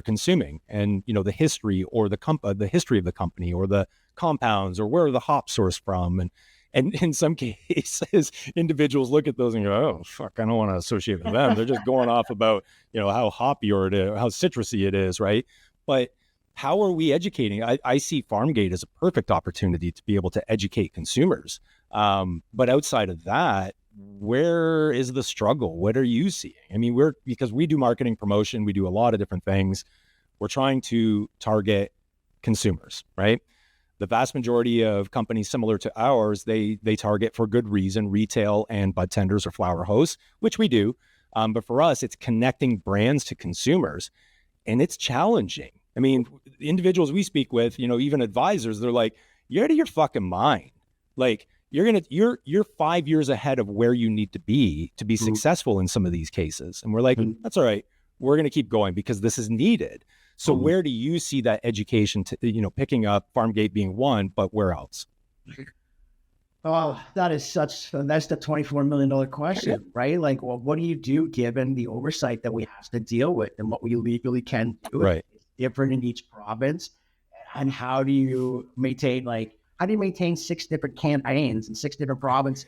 consuming, and the history or the history of the company or the compounds or where the hop source from. And in some cases, individuals look at those and go, oh, fuck, I don't want to associate with them. They're just going off about, how hoppy or how citrusy it is, right? But how are we educating? I see Farmgate as a perfect opportunity to be able to educate consumers. But outside of that, where is the struggle? What are you seeing? I mean, because we do marketing promotion, we do a lot of different things. We're trying to target consumers, right? The vast majority of companies similar to ours, they target for good reason, retail and bud tenders or flower hosts, which we do. But for us, it's connecting brands to consumers, and it's challenging. I mean, individuals we speak with, even advisors, they're like, you're out of your fucking mind. Like, you're 5 years ahead of where you need to be successful in some of these cases. And we're like, that's all right. We're going to keep going because this is needed. So where do you see that education, picking up, Farmgate being one, but where else? Oh, that's the $24 million question, right? Like, well, what do you do given the oversight that we have to deal with and what we legally can do? Right. It's different in each province. And how do you maintain 6 different campaigns in 6 different provinces?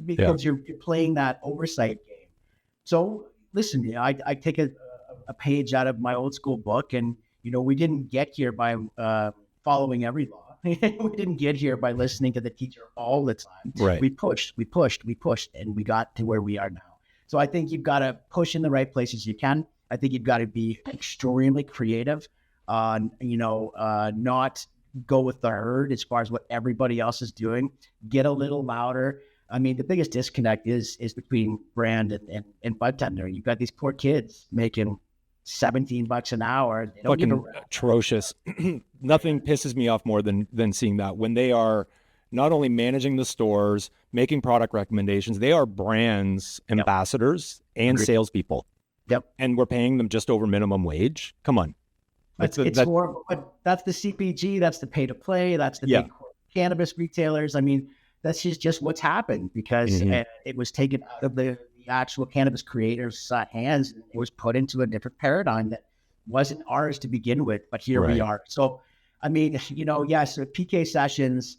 Because you're playing that oversight game. So listen, I take a page out of my old school book, and we didn't get here by following every law. We didn't get here by listening to the teacher all the time. Right. We pushed, and we got to where we are now. So I think you've got to push in the right places you can. I think you've got to be extremely creative, not go with the herd as far as what everybody else is doing. Get a little louder. I mean, the biggest disconnect is between brand and bud tender. You've got these poor kids making $17 an hour. They don't fucking atrocious. Nothing pisses me off more than seeing that when they are not only managing the stores, making product recommendations, they are brands, ambassadors, and salespeople. Yep. And we're paying them just over minimum wage. Come on. It's horrible. But that's the CPG, that's the pay to play, that's the big cannabis retailers. I mean, that's just what's happened because it was taken out of the actual cannabis creators' hands. It was put into a different paradigm that wasn't ours to begin with, but here we are. So, I mean, so PK sessions,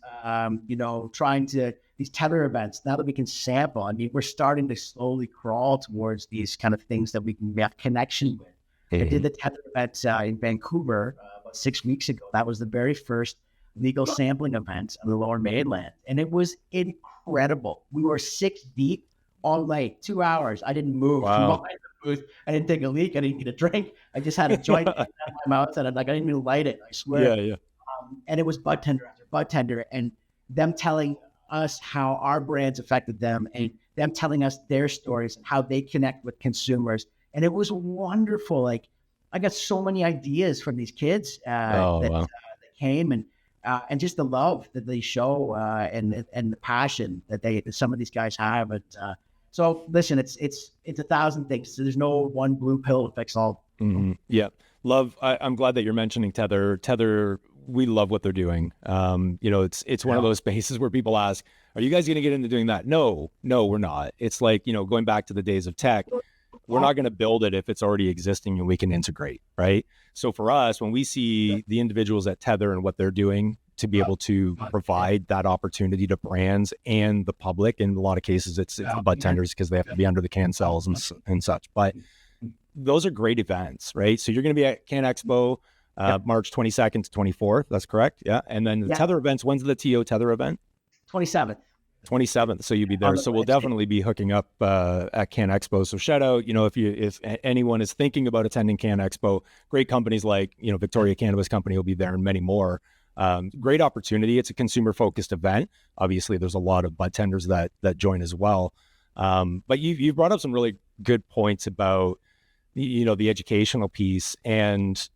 trying to, these tether events, now that we can sample, I mean, we're starting to slowly crawl towards these kind of things that we can have connection with. I did the tether event in Vancouver about 6 weeks ago. That was the very first legal sampling event on the Lower Mainland. And it was incredible. We were 6 deep all night, 2 hours. I didn't move from behind the booth. I didn't take a leak. I didn't get a drink. I just had a joint in my mouth and I didn't even light it. I swear. And it was bud tender after bud tender, and them telling us how our brands affected them and them telling us their stories and how they connect with consumers. And it was wonderful. Like, I got so many ideas from these kids that came, and just the love that they show and the passion that some of these guys have. And so, listen, it's 1,000 things. So there's no one blue pill to fix all. Yeah, love. I'm glad that you're mentioning Tether. Tether, we love what they're doing. It's one of those spaces where people ask, "Are you guys going to get into doing that?" No, we're not. It's like going back to the days of tech. We're not going to build it if it's already existing and we can integrate, right? So for us, when we see the individuals at Tether and what they're doing to be able to provide that opportunity to brands and the public. In a lot of cases, it's the bud tenders because they have to be under the can cells and such. But those are great events, right? So you're going to be at Cannexpo March 22nd to 24th. That's correct. Yeah. And then the tether events, when's the TO tether event? 27th. 27th. So you'll be there. So we'll definitely be hooking up at Cannexpo. So shout out, if anyone is thinking about attending Cannexpo, great companies like, Victoria Cannabis Company will be there and many more. Great opportunity. It's a consumer focused event. Obviously there's a lot of bud tenders that join as well. But you've brought up some really good points about, the educational piece, and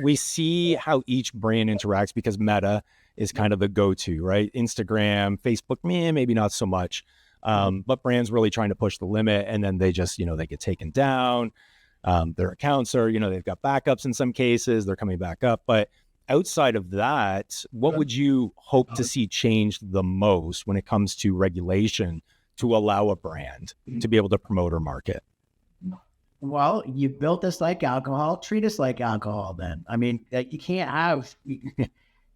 we see how each brand interacts because Meta is kind of the go-to, right? Instagram, Facebook, maybe not so much. But brands really trying to push the limit, and then they just, they get taken down. Their accounts are, they've got backups in some cases, they're coming back up. But outside of that, what would you hope to see changed the most when it comes to regulation to allow a brand to be able to promote or market? Well, you built us like alcohol, treat us like alcohol then. I mean, you can't have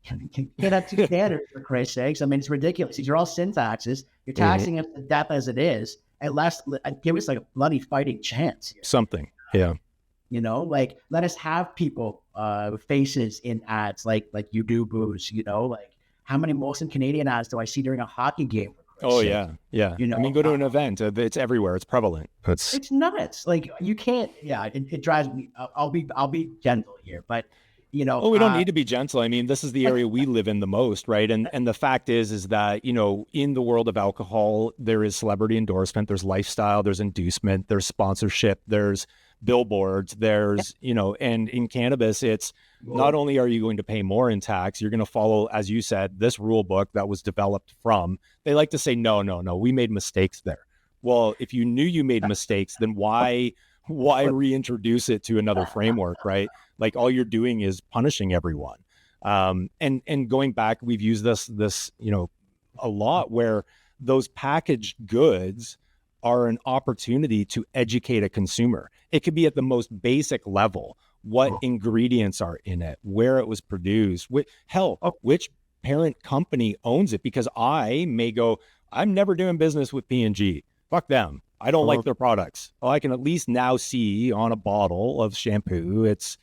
two standards, for Christ's sakes. I mean, it's ridiculous. These are all sin taxes. You're taxing us to death as it is. At least give us like a bloody fighting chance. Something. Yeah. Let us have people, faces in ads like you do booze, like how many Molson Canadian ads do I see during a hockey game? Oh yeah. Yeah. Go to an event. It's everywhere. It's prevalent. It's nuts. Like you can't, it drives me. I'll be gentle here, but we don't need to be gentle. I mean, this is the area we live in the most, right? And the fact is that, in the world of alcohol, there is celebrity endorsement, there's lifestyle, there's inducement, there's sponsorship, there's billboards, there's, and in cannabis, it's not only are you going to pay more in tax, you're going to follow, as you said, this rule book that was developed from, they like to say, no, we made mistakes there. Well, if you knew you made mistakes, then why reintroduce it to another framework, right? Like all you're doing is punishing everyone. And going back, we've used this, a lot where those packaged goods are an opportunity to educate a consumer. It could be at the most basic level, what ingredients are in it, where it was produced, which parent company owns it, because I may go, I'm never doing business with P&G. Fuck them. I don't like their products. I can at least now see on a bottle of shampoo, it's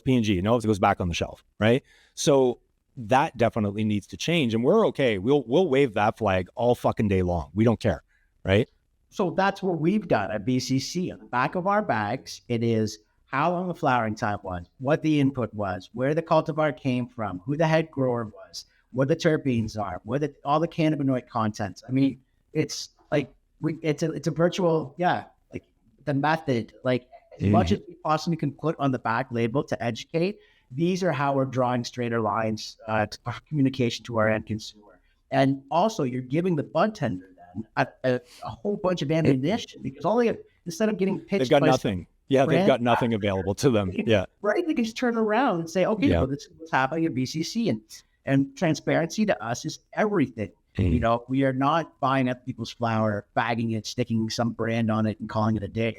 P&G. No, it goes back on the shelf, right? So that definitely needs to change, and we're okay. We'll wave that flag all fucking day long. We don't care, right? So that's what we've done at BCC. On the back of our bags, it is how long the flowering time was, what the input was, where the cultivar came from, who the head grower was, what the terpenes are, all the cannabinoid contents. I mean, it's like it's a virtual, like the method, like as much as we possibly can put on the back label to educate. These are how we're drawing straighter lines to communication to our end consumer. And also, you're giving the bud tender then a whole bunch of ammunition, because instead of getting pitched, they've got nothing. Yeah, they've got nothing available to them. Yeah, right. They can just turn around and say, okay, well, this is what's happening at BCC, and transparency to us is everything. We are not buying up people's flower, bagging it, sticking some brand on it, and calling it a day.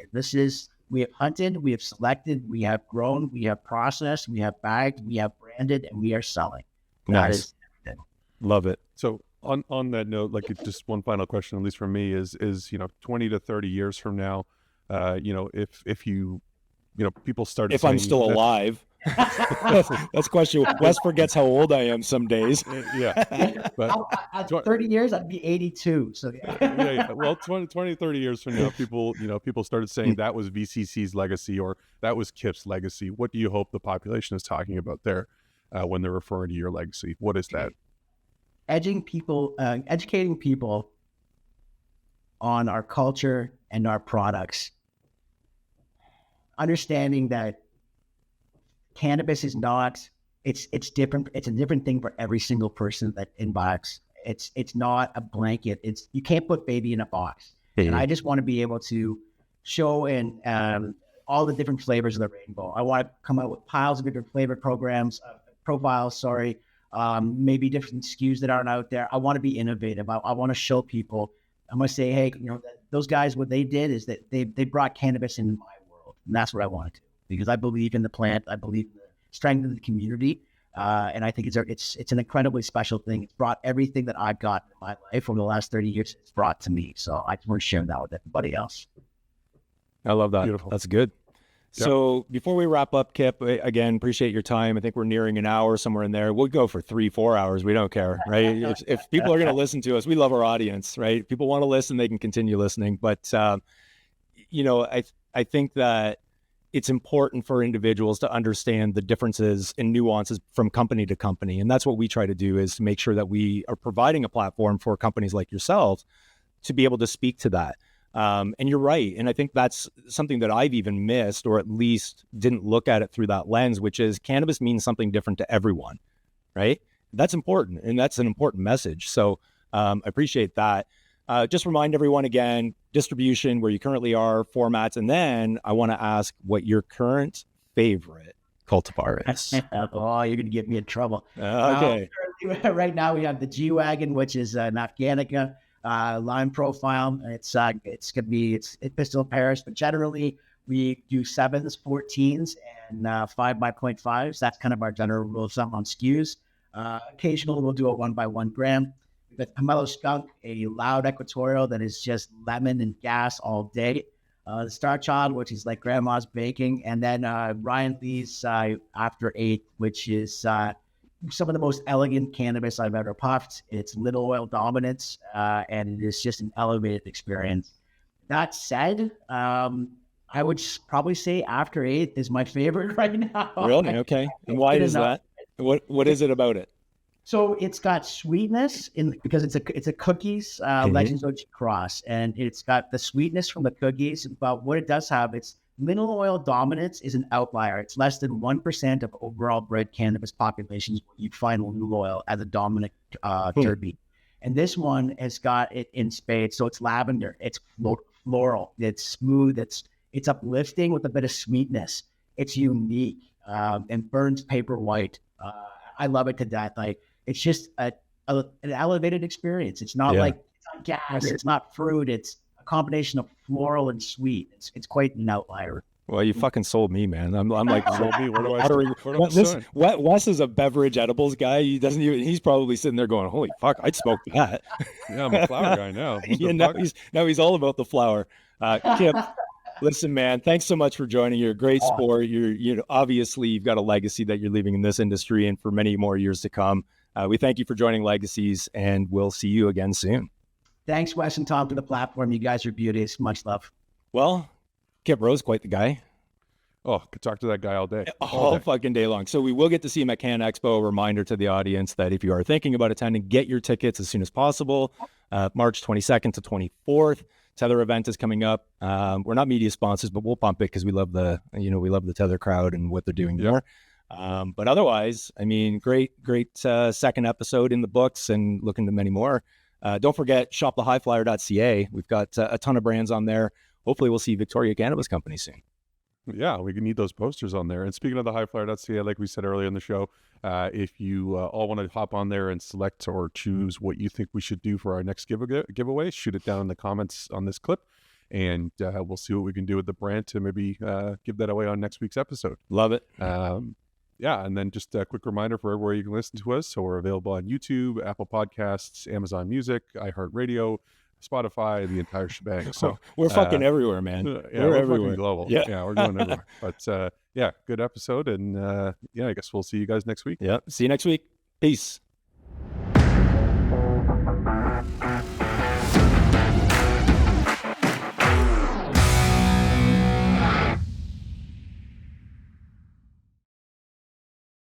We have hunted, we have selected, we have grown, we have processed, we have bagged, we have branded, and we are selling. Nice. That is everything. Love it. So on that note, just one final question, at least from me, is 20 to 30 years from now, if you people started if I'm still alive. That's a question. Wes forgets how old I am some days. Yeah. But at 30 years, I'd be 82. So yeah. Well, 20, 30 years from now, people started saying that was VCC's legacy or that was Kyp's legacy. What do you hope the population is talking about there when they're referring to your legacy? What is that? Educating people on our culture and our products. Understanding that cannabis is not, it's different. It's a different thing for every single person that imbibes. It's not a blanket. You can't put baby in a box. Mm-hmm. And I just want to be able to show in all the different flavors of the rainbow. I want to come out with piles of different flavor profiles, maybe different SKUs that aren't out there. I want to be innovative. I want to show people. I'm going to say, hey, those guys, what they did is that they brought cannabis into my world. And that's what I want to do, because I believe in the plant. I believe in the strength of the community. And I think it's an incredibly special thing. It's brought everything that I've got in my life over the last 30 years. It's brought to me. So I just want to share that with everybody else. I love that. Beautiful. That's good. Yep. So before we wrap up, Kyp, again, appreciate your time. I think we're nearing an hour, somewhere in there. We'll go for 3-4 hours. We don't care, right? if people are going to listen to us, we love our audience, right? People want to listen, they can continue listening. But, I think that it's important for individuals to understand the differences and nuances from company to company. And that's what we try to do, is to make sure that we are providing a platform for companies like yourselves to be able to speak to that. And you're right. And I think that's something that I've even missed, or at least didn't look at it through that lens, which is cannabis means something different to everyone, right? That's important. And that's an important message. So I appreciate that. Just remind everyone again, distribution, where you currently are, formats, and then I want to ask what your current favorite cultivar is. Oh, you're going to get me in trouble. Okay. Right now we have the G-Wagon, which is an Afghanica line profile. It's going to be it's pistol Paris, but generally we do 7s, 14s, and 5x.5s. That's kind of our general rule of thumb on SKUs. Occasionally we'll do a 1x1 gram. The Pomelo Skunk, a loud equatorial that is just lemon and gas all day. The Star Child, which is like grandma's baking. And then Ryan Lee's After 8, which is some of the most elegant cannabis I've ever puffed. It's little oil dominance, and it is just an elevated experience. That said, I would probably say After 8 is my favorite right now. Really? Okay. And why is that? What is it about it? So it's got sweetness because it's a cookies Legends OG cross, and it's got the sweetness from the cookies. But what it does have, it's mineral oil dominance is an outlier. It's less than 1% of overall bred cannabis populations where you find mineral oil as a dominant terpene. And this one has got it in spades. So it's lavender, it's floral, it's smooth, it's uplifting with a bit of sweetness. It's unique and burns paper white. I love it to death. Like, it's just an elevated experience. It's not like, it's not gas, it's not fruit, it's a combination of floral and sweet. It's quite an outlier. Well, you fucking sold me, man. I'm like, Sold me. Where do I sign? Wes is a beverage edibles guy. He's probably sitting there going, holy fuck, I'd smoke that. Yeah, I'm a flower guy now. Yeah, now he's all about the flower. Kyp, listen, man, thanks so much for joining. You're a great sport. Obviously you've got a legacy that you're leaving in this industry and for many more years to come. We thank you for joining Legacies, and we'll see you again soon. Thanks, Wes and Tom, for the platform. You guys are beauties. Much love. Well, Kyp Rowe's quite the guy. Oh, could talk to that guy all day. All fucking day long. So we will get to see him at Cannexpo. A reminder to the audience that if you are thinking about attending, get your tickets as soon as possible. March 22nd to 24th. Tether event is coming up. We're not media sponsors, but we'll pump it because we love the Tether crowd and what they're doing there. But otherwise, I mean, great second episode in the books, and looking to many more. Don't forget shopthehighflyer.ca. We've got a ton of brands on there. Hopefully we'll see Victoria Cannabis Company soon. Yeah, we need those posters on there. And speaking of the highflyer.ca, like we said earlier in the show, if you all want to hop on there and select or choose what you think we should do for our next giveaway, shoot it down in the comments on this clip, and we'll see what we can do with the brand to maybe give that away on next week's episode. Love it. Yeah, and then just a quick reminder for everywhere you can listen to us. So we're available on YouTube, Apple Podcasts, Amazon Music, iHeartRadio, Spotify, the entire shebang. So we're fucking everywhere, man. Yeah, we're everywhere. Global. Yeah, we're going everywhere. But yeah, good episode, and yeah, I guess we'll see you guys next week. Yeah, see you next week. Peace.